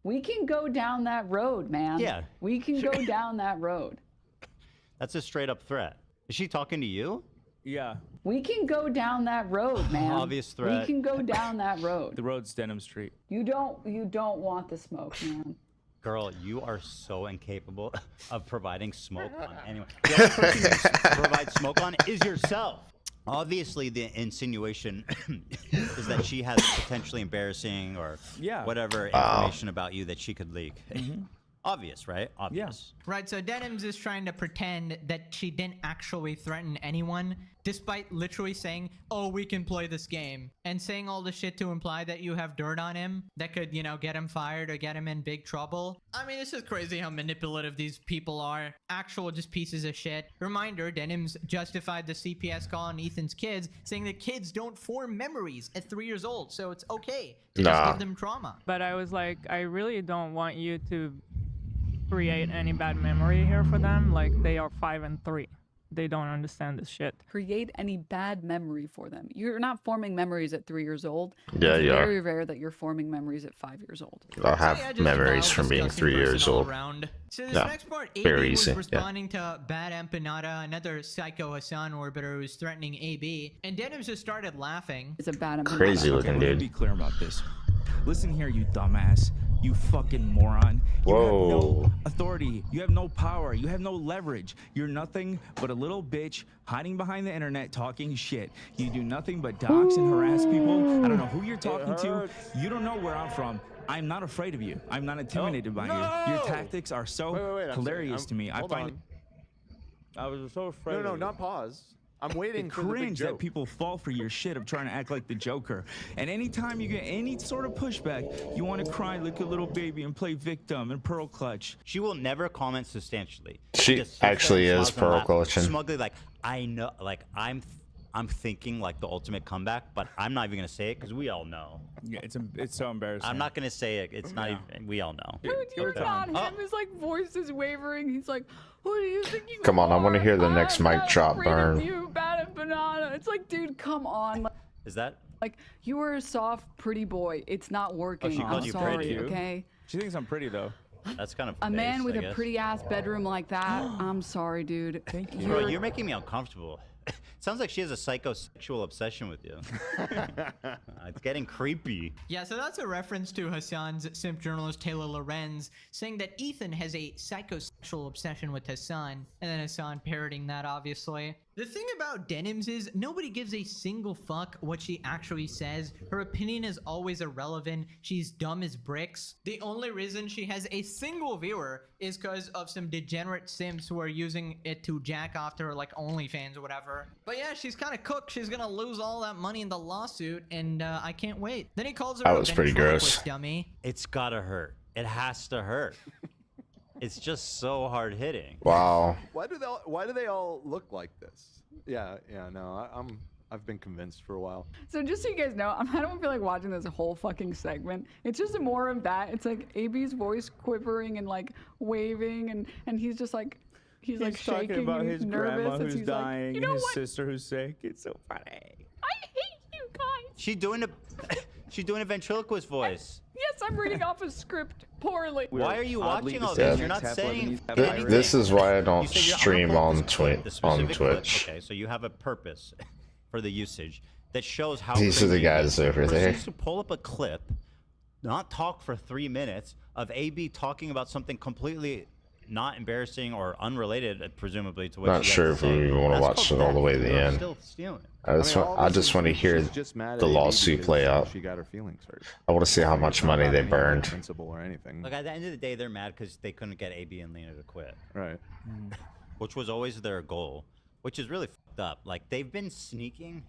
we can go down that road, man. Yeah. We can go down that road. That's a straight up threat. Is she talking to you? Yeah. We can go down that road, man. Obvious threat. We can go down that road. The road's Denim Street. You don't want the smoke, man. Girl, you are so incapable of providing smoke on anyone. The only person you provide smoke on is yourself. Obviously, the insinuation is that she has potentially embarrassing or whatever information about you that she could leak. Obvious, right? Obvious. Yeah. Right, so Denims is trying to pretend that she didn't actually threaten anyone, despite literally saying, oh, we can play this game, and saying all the shit to imply that you have dirt on him that could, you know, get him fired or get him in big trouble. I mean, it's just crazy how manipulative these people are. Actual just pieces of shit. Reminder, Denims justified the CPS call on Ethan's kids, saying that kids don't form memories at 3 years old, so it's okay to just give them trauma. But I was like, I really don't want you to create any bad memory here for them. Like, they are 5 and 3. They don't understand this shit. Create any bad memory for them. You're not forming memories at 3 years old. Yeah, it's you very are. rare that you're forming memories at 5 years old. I'll have memories from being 3 years old. So this Yeah, next part, AB very was easy. responding to Bad Empanada, another psycho Hassan orbiter who's threatening AB, and Denims just started laughing. It's a Bad Empanada. Crazy looking Let me dude. be clear about this. Listen here, you dumbass. You fucking moron. You have no authority. You have no power. You have no leverage. You're nothing but a little bitch hiding behind the internet talking shit. You do nothing but dox and harass people. I don't know who you're talking to. You don't know where I'm from. I'm not afraid of you. I'm not intimidated by you. Your tactics are so hilarious to me. I find it. I was so afraid. No, of not pause. I'm waiting It for the big cringe that joke. people fall for your shit of trying to act like the Joker. And anytime you get any sort of pushback, you want to cry like a little baby and play victim and pearl clutch. She will never comment substantially. She just sits actually there and is smiles and laughs, pearl clutching. smugly like, I know, like I'm thinking like the ultimate comeback, but I'm not even gonna say it because we all know. Yeah, it's so embarrassing. I'm not gonna say it. It's not even. We all know. Dude, you're not him. His like voice is wavering. He's like, who do you think you Come on, I want to hear the next I'm mic not drop afraid of burn. You, Bad and Banana. It's like, dude, come on. Is that? Like, you are a soft, pretty boy. It's not working. she called I'm you sorry, pretty. okay? She thinks I'm pretty though. That's kind of A man based, with I a guess. pretty ass bedroom like that. I'm sorry, dude. Thank you. Bro, you're making me uncomfortable. Sounds like she has a psychosexual obsession with you. It's getting creepy. Yeah, so that's a reference to Hassan's simp journalist Taylor Lorenz saying that Ethan has a psychosexual obsession with Hassan, and then Hassan parroting that, obviously. The thing about Denims is nobody gives a single fuck what she actually says. Her opinion is always irrelevant. She's dumb as bricks. The only reason she has a single viewer is because of some degenerate simps who are using it to jack off to her like OnlyFans or whatever. But yeah, she's kind of cooked. She's gonna lose all that money in the lawsuit, and I can't wait. Then he calls her That a was pretty ventriloquist gross. dummy. It's gotta hurt. It has to hurt. It's just so hard hitting. Wow. Why do they all look like this? Yeah, no, I've been convinced for a while. So just so you guys know, I don't feel like watching this whole fucking segment. It's just more of that. It's like AB's voice quivering and like waving, and he's just like he's like shaking talking about and his he's nervous grandma and who's he's dying, like, you and know his what? sister who's sick. It's so funny. I hate you guys. She's doing a ventriloquist voice. Yes, I'm reading off a script poorly. Why are you Oddly watching all disabled. this? You're not saying anything. This is why I don't You say you're- I'm stream gonna pull on up this clip, the specific clip. Twitch. Okay, so you have a purpose for the usage that shows how These are the crazy it guys is. over there. Proceeds to pull up a clip, not talk for 3 minutes of AB talking about something completely not embarrassing or unrelated, presumably to what. Not sure if we even want to watch it all the way to the end. Still stealing. I just want to hear the lawsuit play out. She got her feelings hurt. I want to see how much money they burned. Principle or anything. Like at the end of the day, they're mad because they couldn't get AB and Lena to quit. Right. Which was always their goal, which is really fucked up. Like they've been sneaking,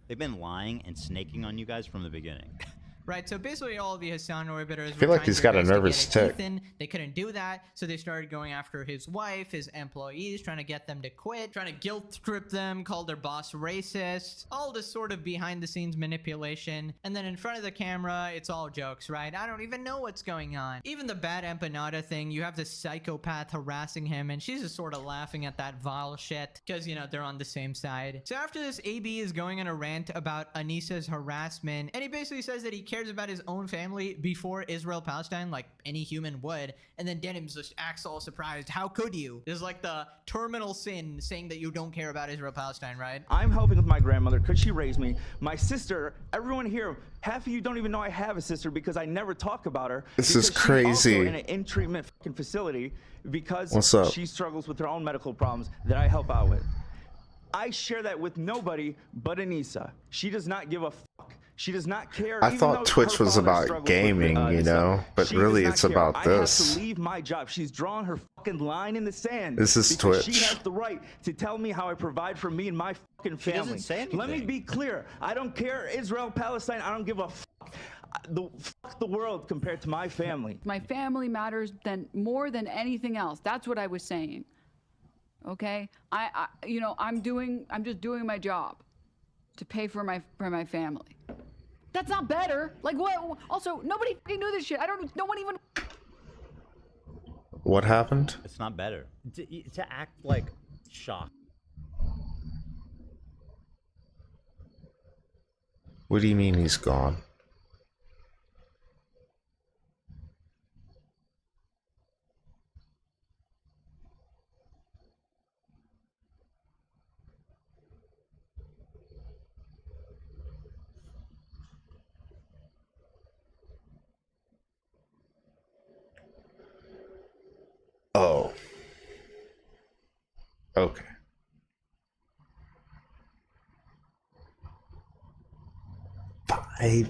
they've been lying and snaking on you guys from the beginning. Right, so basically all the Hassan orbiters I feel like he's got a nervous tick. Ethan. They couldn't do that, so they started going after his wife, his employees, trying to get them to quit, trying to guilt trip them, call their boss racist, all this sort of behind the scenes manipulation. And then in front of the camera, it's all jokes, right? I don't even know what's going on. Even the bad empanada thing, you have this psychopath harassing him, and she's just sort of laughing at that vile shit, because, you know, they're on the same side. So after this, AB is going on a rant about Anissa's harassment, and he basically says that he cares about his own family before Israel-Palestine, like any human would, and then Denim's just acts all surprised. How could you? This is like the terminal sin, saying that you don't care about Israel-Palestine, right? I'm helping with my grandmother because she raised me. My sister, everyone here, half of you don't even know I have a sister because I never talk about her. This is because she's also crazy. in an in-treatment fucking facility because What's up? she struggles with her own medical problems that I help out with. I share that with nobody but Anissa. She does not give a fuck. She does not care. I even thought though Twitch her was father about struggles with, gaming, you this know, stuff. but She really does it's not care. about I have this. to leave my job. She's drawn her fucking line in the sand. This is because She Twitch. has the right to tell me how I provide for me and my fucking She family. doesn't say anything. Let me be clear. I don't care Israel, Palestine. I don't give a fuck. Fuck the world compared to my family. My family matters more than anything else. That's what I was saying. Okay? You know, I'm just doing my job to pay for my family. That's not better. Like what? Also, nobody fucking knew this shit. No one even. What happened? It's not better to act like shocked. What do you mean he's gone? Oh. Okay. Five.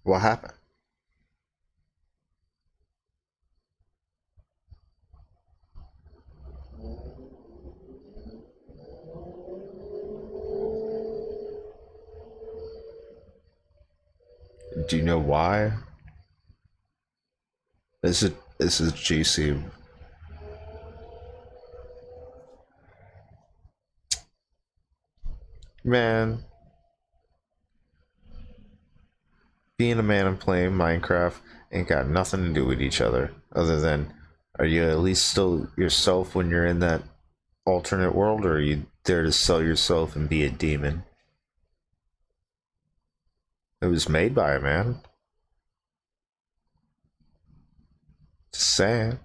What happened? Do you know why? This is GC. Man, being a man and playing Minecraft ain't got nothing to do with each other, other than, are you at least still yourself when you're in that alternate world, or are you there to sell yourself and be a demon? It was made by a man. Just saying.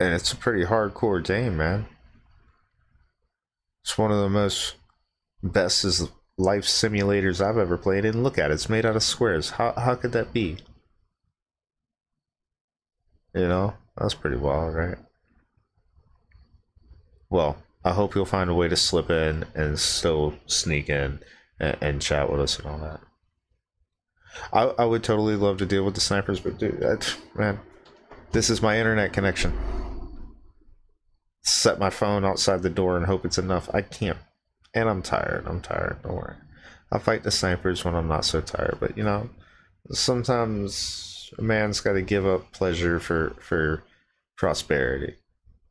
And it's a pretty hardcore game, man. It's one of the most best life simulators I've ever played. And look at it, it's made out of squares. How could that be? You know, that's pretty wild, right? Well, I hope you'll find a way to slip in and still sneak in and chat with us and all that. I would totally love to deal with the snipers, but dude, man, this is my internet connection. Set my phone outside the door and hope it's enough. I can't, and I'm tired. Don't worry. I'll fight the snipers when I'm not so tired, but you know, sometimes a man's got to give up pleasure for prosperity.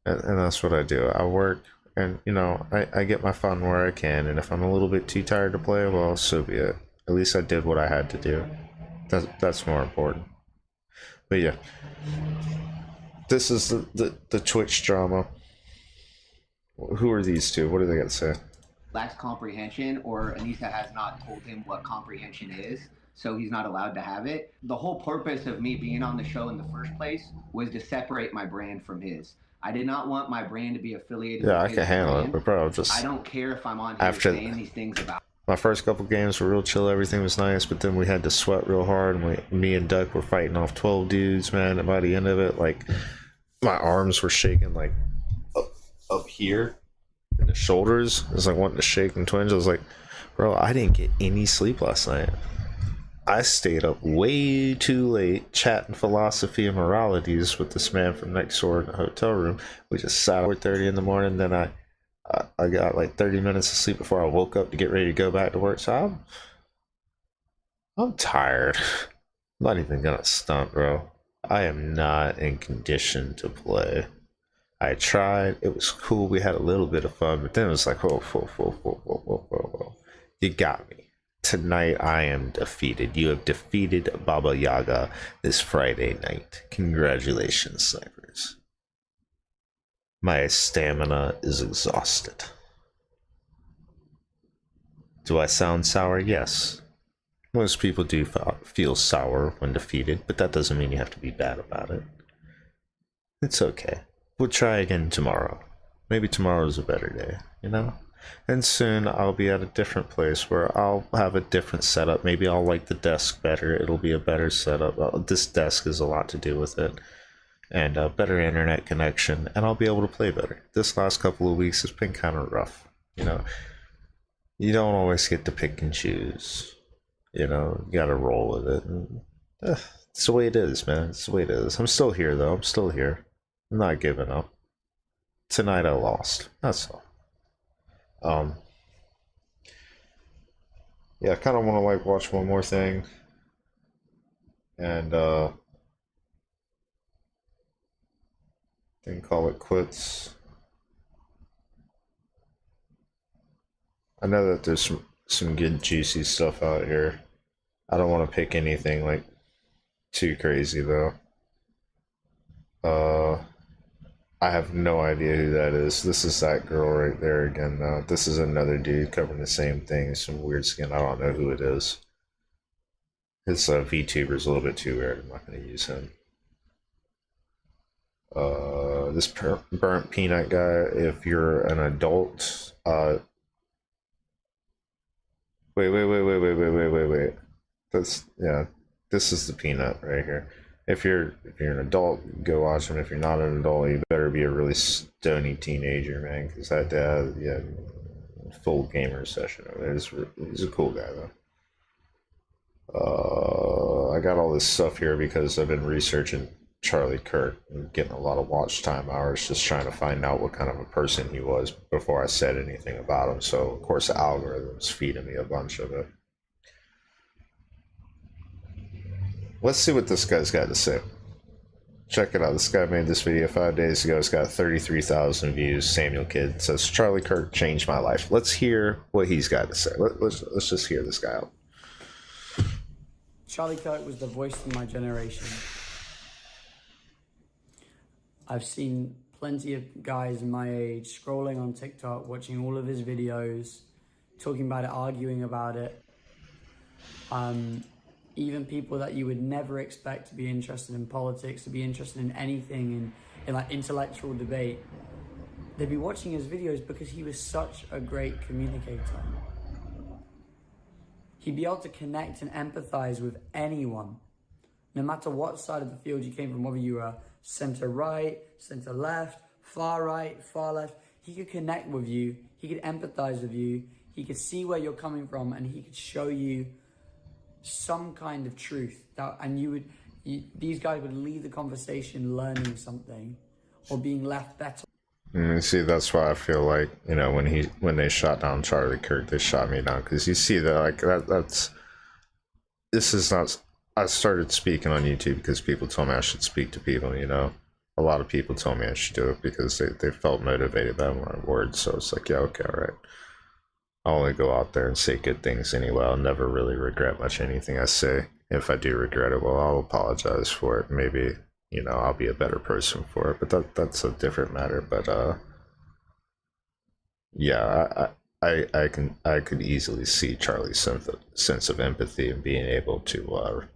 And that's what I do. I work, and you know, I get my fun where I can, and if I'm a little bit too tired to play, well, so be it. At least I did what I had to do. That's more important. But yeah, this is the Twitch drama. Who are these two? What do they got to say? Lacks comprehension, or Anissa has not told him what comprehension is, so he's not allowed to have it. The whole purpose of me being on the show in the first place was to separate my brand from his. I did not want my brand to be affiliated with Yeah, I his can handle brand. it, but bro, just I don't care if I'm on here after saying these things about. my first couple games were real chill, everything was nice, but then we had to sweat real hard, and me and Duck were fighting off 12 dudes, man, and by the end of it, like, my arms were shaking, like, up here, in the shoulders. It was like wanting to shake and twinge. I was like, bro, I didn't get any sleep last night. I stayed up way too late chatting philosophy and moralities with this man from next door in the hotel room. We just sat at 4:30 in the morning, then I got like 30 minutes of sleep before I woke up to get ready to go back to work. So I'm tired. I'm not even gonna stunt, bro. I am not in condition to play. I tried. It was cool. We had a little bit of fun, but then it was like, whoa. You got me. Tonight I am defeated. You have defeated Baba Yaga this Friday night. Congratulations, snipers. My stamina is exhausted. Do I sound sour? Yes. Most people do feel sour when defeated, but that doesn't mean you have to be bad about it. It's okay. We'll try again tomorrow. Maybe tomorrow's a better day, you know? And soon I'll be at a different place where I'll have a different setup. Maybe I'll like the desk better. It'll be a better setup. This desk is a lot to do with it. And a better internet connection. And I'll be able to play better. This last couple of weeks has been kind of rough. You know, you don't always get to pick and choose. You know, you gotta roll with it. And, it's the way it is, man. It's the way it is. I'm still here, though. I'm still here. I'm not giving up. Tonight I lost. That's all. Yeah, I kind of want to like watch one more thing, and then call it quits. I know that there's some good juicy stuff out here. I don't want to pick anything like too crazy though. I have no idea who that is. This is that girl right there again, though. This is another dude covering the same thing. Some weird skin. I don't know who it is. His VTuber is a little bit too weird. I'm not going to use him. This burnt peanut guy, if you're an adult... Wait. That's... Yeah. This is the peanut right here. If you're an adult, go watch him. If you're not an adult, you better be a really stony teenager, man. Because that dad, yeah, full gamer session. He's a cool guy though. I got all this stuff here because I've been researching Charlie Kirk and getting a lot of watch time hours, just trying to find out what kind of a person he was before I said anything about him. So of course the algorithm's feeding me a bunch of it. Let's see what this guy's got to say. Check it out. This guy made this video 5 days ago. It's got 33,000 views. Samuel Kidd says, Charlie Kirk changed my life. Let's hear what he's got to say. Let's just hear this guy out. Charlie Kirk was the voice of my generation. I've seen plenty of guys my age scrolling on TikTok, watching all of his videos, talking about it, arguing about it. Even people that you would never expect to be interested in politics, to be interested in anything, in like intellectual debate, they'd be watching his videos because he was such a great communicator. He'd be able to connect and empathize with anyone, no matter what side of the field you came from, whether you were center right, center left, far right, far left. He could connect with you, he could empathize with you, he could see where you're coming from, and he could show you some kind of truth these guys would leave the conversation learning something or being left better. And see, that's why I feel like, you know, when they shot down Charlie Kirk, they shot me down, because you see that, like, this is not, I started speaking on YouTube because people told me I should speak to people, you know, a lot of people told me I should do it because they felt motivated by my words. So it's like, yeah, okay, all right. I'll only go out there and say good things anyway. I'll never really regret much anything I say. If I do regret it, well, I'll apologize for it. Maybe, you know, I'll be a better person for it. But that's a different matter. But yeah, I could easily see Charlie's sense of empathy and being able to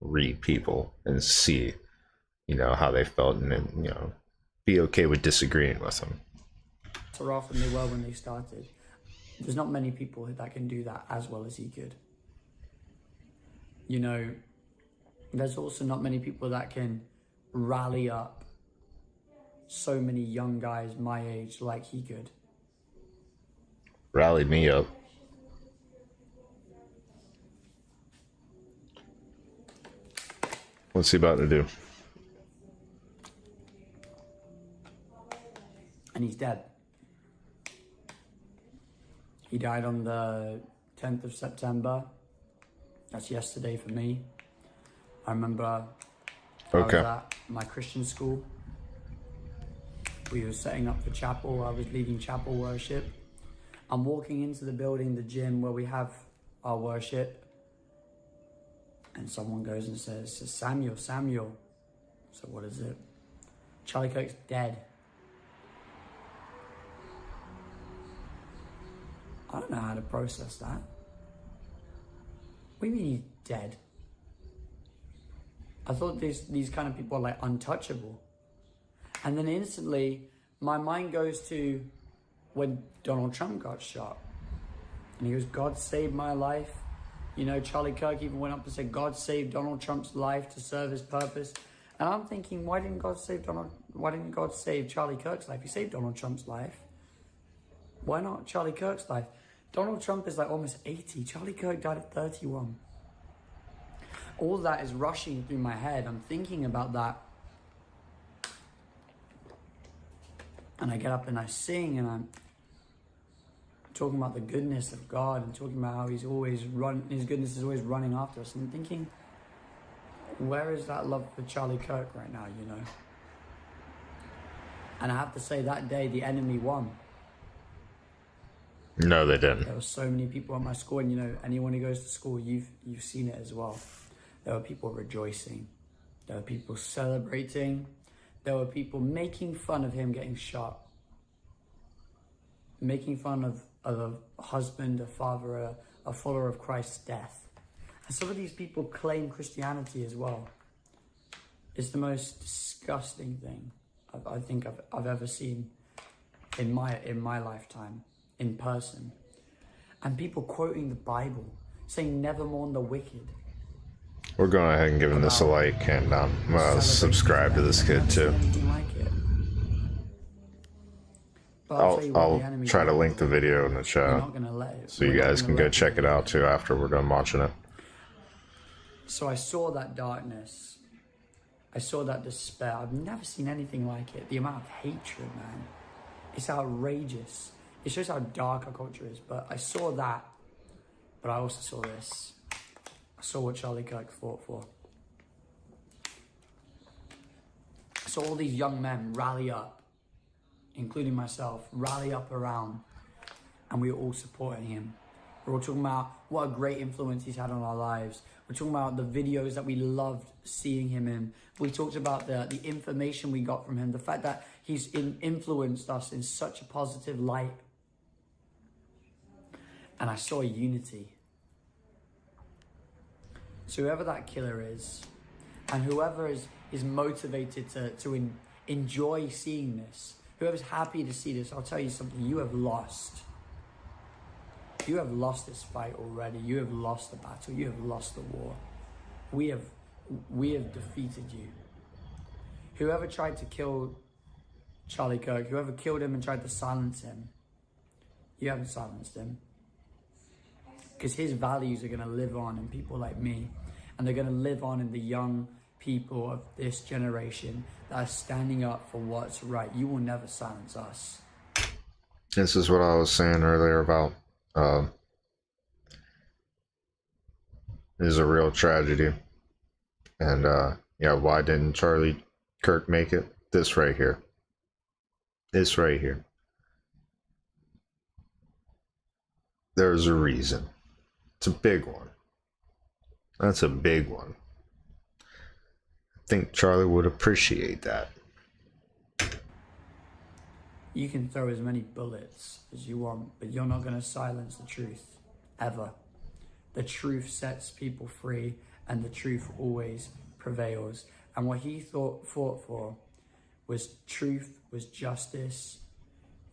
read people and see, you know, how they felt, and then, you know, be okay with disagreeing with them. Off than they were when they started. There's not many people that can do that as well as he could. You know, there's also not many people that can rally up so many young guys my age like he could. Rallied me up. What's he about to do? And he's dead. He died on the 10th of September. That's yesterday for me. I remember I was at my Christian school. We were setting up for chapel. I was leading chapel worship. I'm walking into the building, the gym where we have our worship. And someone goes and says, Samuel. So what is it? Charlie Kirk's dead. I don't know how to process that. What do you mean he's dead? I thought these kind of people are like untouchable. And then instantly, my mind goes to when Donald Trump got shot. And he goes, God saved my life. You know, Charlie Kirk even went up and said, God saved Donald Trump's life to serve his purpose. And I'm thinking, why didn't God save Charlie Kirk's life? He saved Donald Trump's life. Why not Charlie Kirk's life? Donald Trump is like almost 80. Charlie Kirk died at 31. All that is rushing through my head. I'm thinking about that. And I get up and I sing and I'm talking about the goodness of God and talking about how His goodness is always running after us. And I'm thinking, where is that love for Charlie Kirk right now, you know? And I have to say that day the enemy won. No, they didn't. There were so many people at my school, and you know, anyone who goes to school, you've seen it as well. There were people rejoicing. There were people celebrating. There were people making fun of him getting shot. Making fun of a husband, a father, a follower of Christ's death. And some of these people claim Christianity as well. It's the most disgusting thing I think I've ever seen in my lifetime. In person, and people quoting the Bible, saying never mourn the wicked. We're going ahead and giving this a like and subscribe to this kid too. I'll try to link the video in the chat so you guys can go check it out too after we're done watching it. So I saw that darkness. I saw that despair. I've never seen anything like it. The amount of hatred, man. It's outrageous. It shows how dark our culture is, but I saw that, but I also saw this. I saw what Charlie Kirk fought for. I saw all these young men rally up, including myself, rally up around, and we were all supporting him. We're all talking about what a great influence he's had on our lives. We're talking about the videos that we loved seeing him in. We talked about the information we got from him, the fact that he's influenced us in such a positive light. And I saw unity. So whoever that killer is, and whoever is motivated to enjoy seeing this, whoever's happy to see this, I'll tell you something, you have lost. You have lost this fight already. You have lost the battle. You have lost the war. We have defeated you. Whoever tried to kill Charlie Kirk, whoever killed him and tried to silence him, you haven't silenced him. Because his values are going to live on in people like me. And they're going to live on in the young people of this generation that are standing up for what's right. You will never silence us. This is what I was saying earlier about it is a real tragedy. And yeah, why didn't Charlie Kirk make it? this right here. This right here. There's a reason. It's a big one. That's a big one. I think Charlie would appreciate that. You can throw as many bullets as you want, but you're not going to silence the truth. Ever. The truth sets people free, and the truth always prevails. And what he fought for was truth, was justice,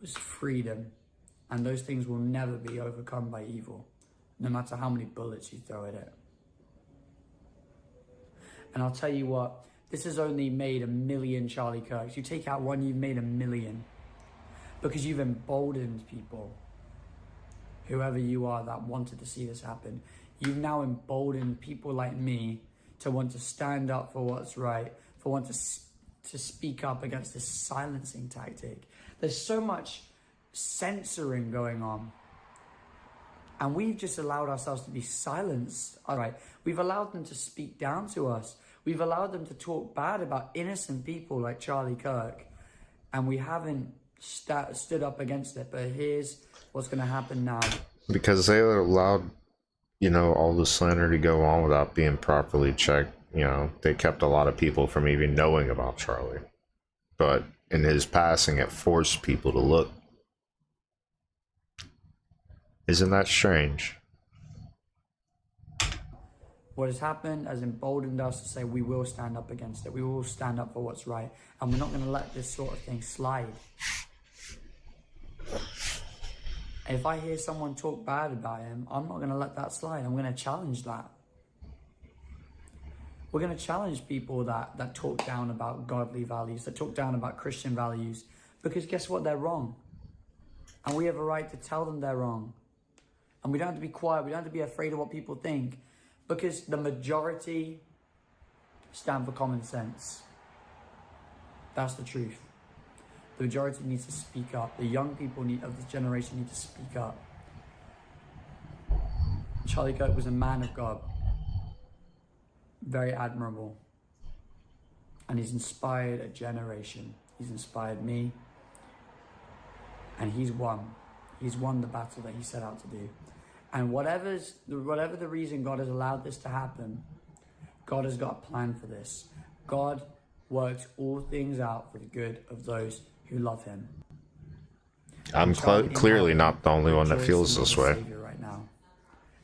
was freedom. And those things will never be overcome by evil, no matter how many bullets you throw at it. And I'll tell you what, this has only made 1 million Charlie Kirks. You take out one, you've made 1 million. Because you've emboldened people, whoever you are that wanted to see this happen. You've now emboldened people like me to want to stand up for what's right, for want to speak up against this silencing tactic. There's so much censoring going on. And we've just allowed ourselves to be silenced. All right, we've allowed them to speak down to us. We've allowed them to talk bad about innocent people like Charlie Kirk. And we haven't stood up against it. But here's what's going to happen now. Because they allowed, you know, all the slander to go on without being properly checked. You know, they kept a lot of people from even knowing about Charlie. But in his passing, it forced people to look. Isn't that strange? What has happened has emboldened us to say we will stand up against it. We will stand up for what's right. And we're not going to let this sort of thing slide. If I hear someone talk bad about him, I'm not going to let that slide. I'm going to challenge that. We're going to challenge people that talk down about godly values, that talk down about Christian values. Because guess what? They're wrong. And we have a right to tell them they're wrong. And we don't have to be quiet. We don't have to be afraid of what people think. Because the majority stand for common sense. That's the truth. The majority needs to speak up. The young people of this generation need to speak up. Charlie Kirk was a man of God. Very admirable. And he's inspired a generation. He's inspired me. And he's won. He's won the battle that he set out to do. And whatever the reason God has allowed this to happen, God has got a plan for this. God works all things out for the good of those who love him. I'm clearly not the only one that feels this way. Right now.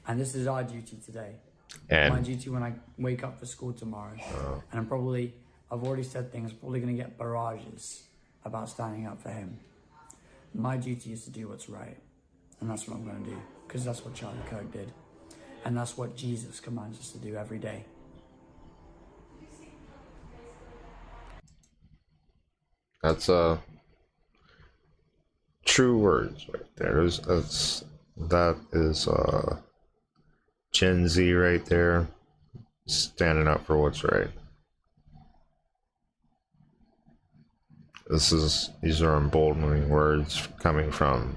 And this is our duty today. And my duty when I wake up for school tomorrow. And I've already said things, probably going to get barrages about standing up for him. My duty is to do what's right. And that's what I'm going to do. Because that's what Charlie Kirk did. And that's what Jesus commands us to do every day. That's true words right there. That is Gen Z right there, standing up for what's right. These are emboldening words coming from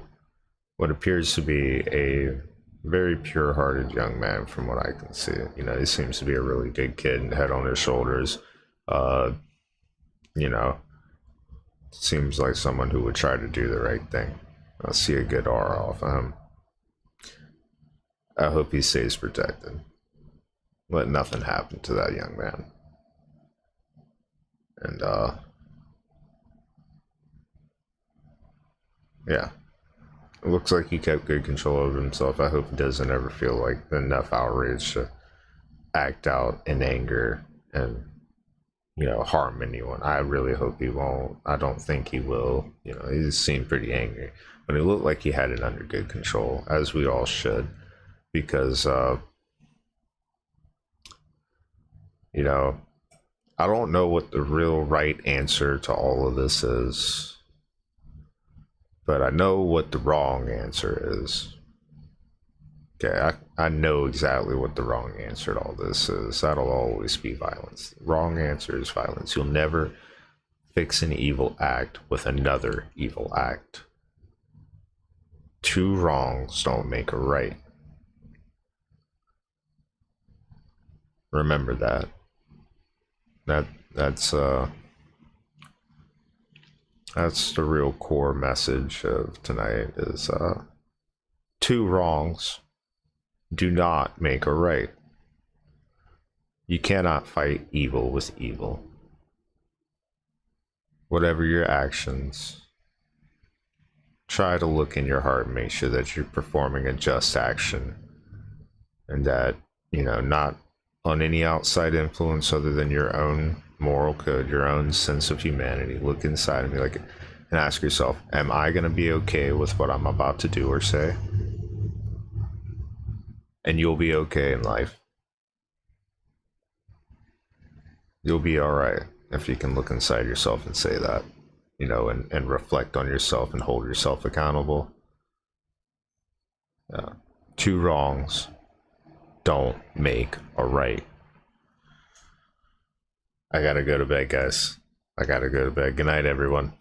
what appears to be a very pure-hearted young man from what I can see. You know, he seems to be a really good kid and head on his shoulders. You know, seems like someone who would try to do the right thing. I see a good aura off of him. I hope he stays protected. Let nothing happen to that young man. And, yeah. It looks like he kept good control over himself. I hope he doesn't ever feel like enough outrage to act out in anger and, you know, harm anyone. I really hope he won't. I don't think he will. You know, he seemed pretty angry. But it looked like he had it under good control, as we all should. Because, you know, I don't know what the real right answer to all of this is. But I know what the wrong answer is. Okay, I know exactly what the wrong answer to all this is. That'll always be violence. The wrong answer is violence. You'll never fix an evil act with another evil act. Two wrongs don't make a right. Remember that. That's That's the real core message of tonight is 2 wrongs do not make a right. You cannot fight evil with evil. Whatever your actions, try to look in your heart and make sure that you're performing a just action and that, you know, not on any outside influence other than your own moral code, your own sense of humanity. Look inside and be like, and ask yourself, am I going to be okay with what I'm about to do or say? And you'll be okay in life. You'll be all right if you can look inside yourself and say that, you know, and reflect on yourself and hold yourself accountable. 2 wrongs don't make a right. I gotta go to bed, guys. I gotta go to bed. Good night, everyone.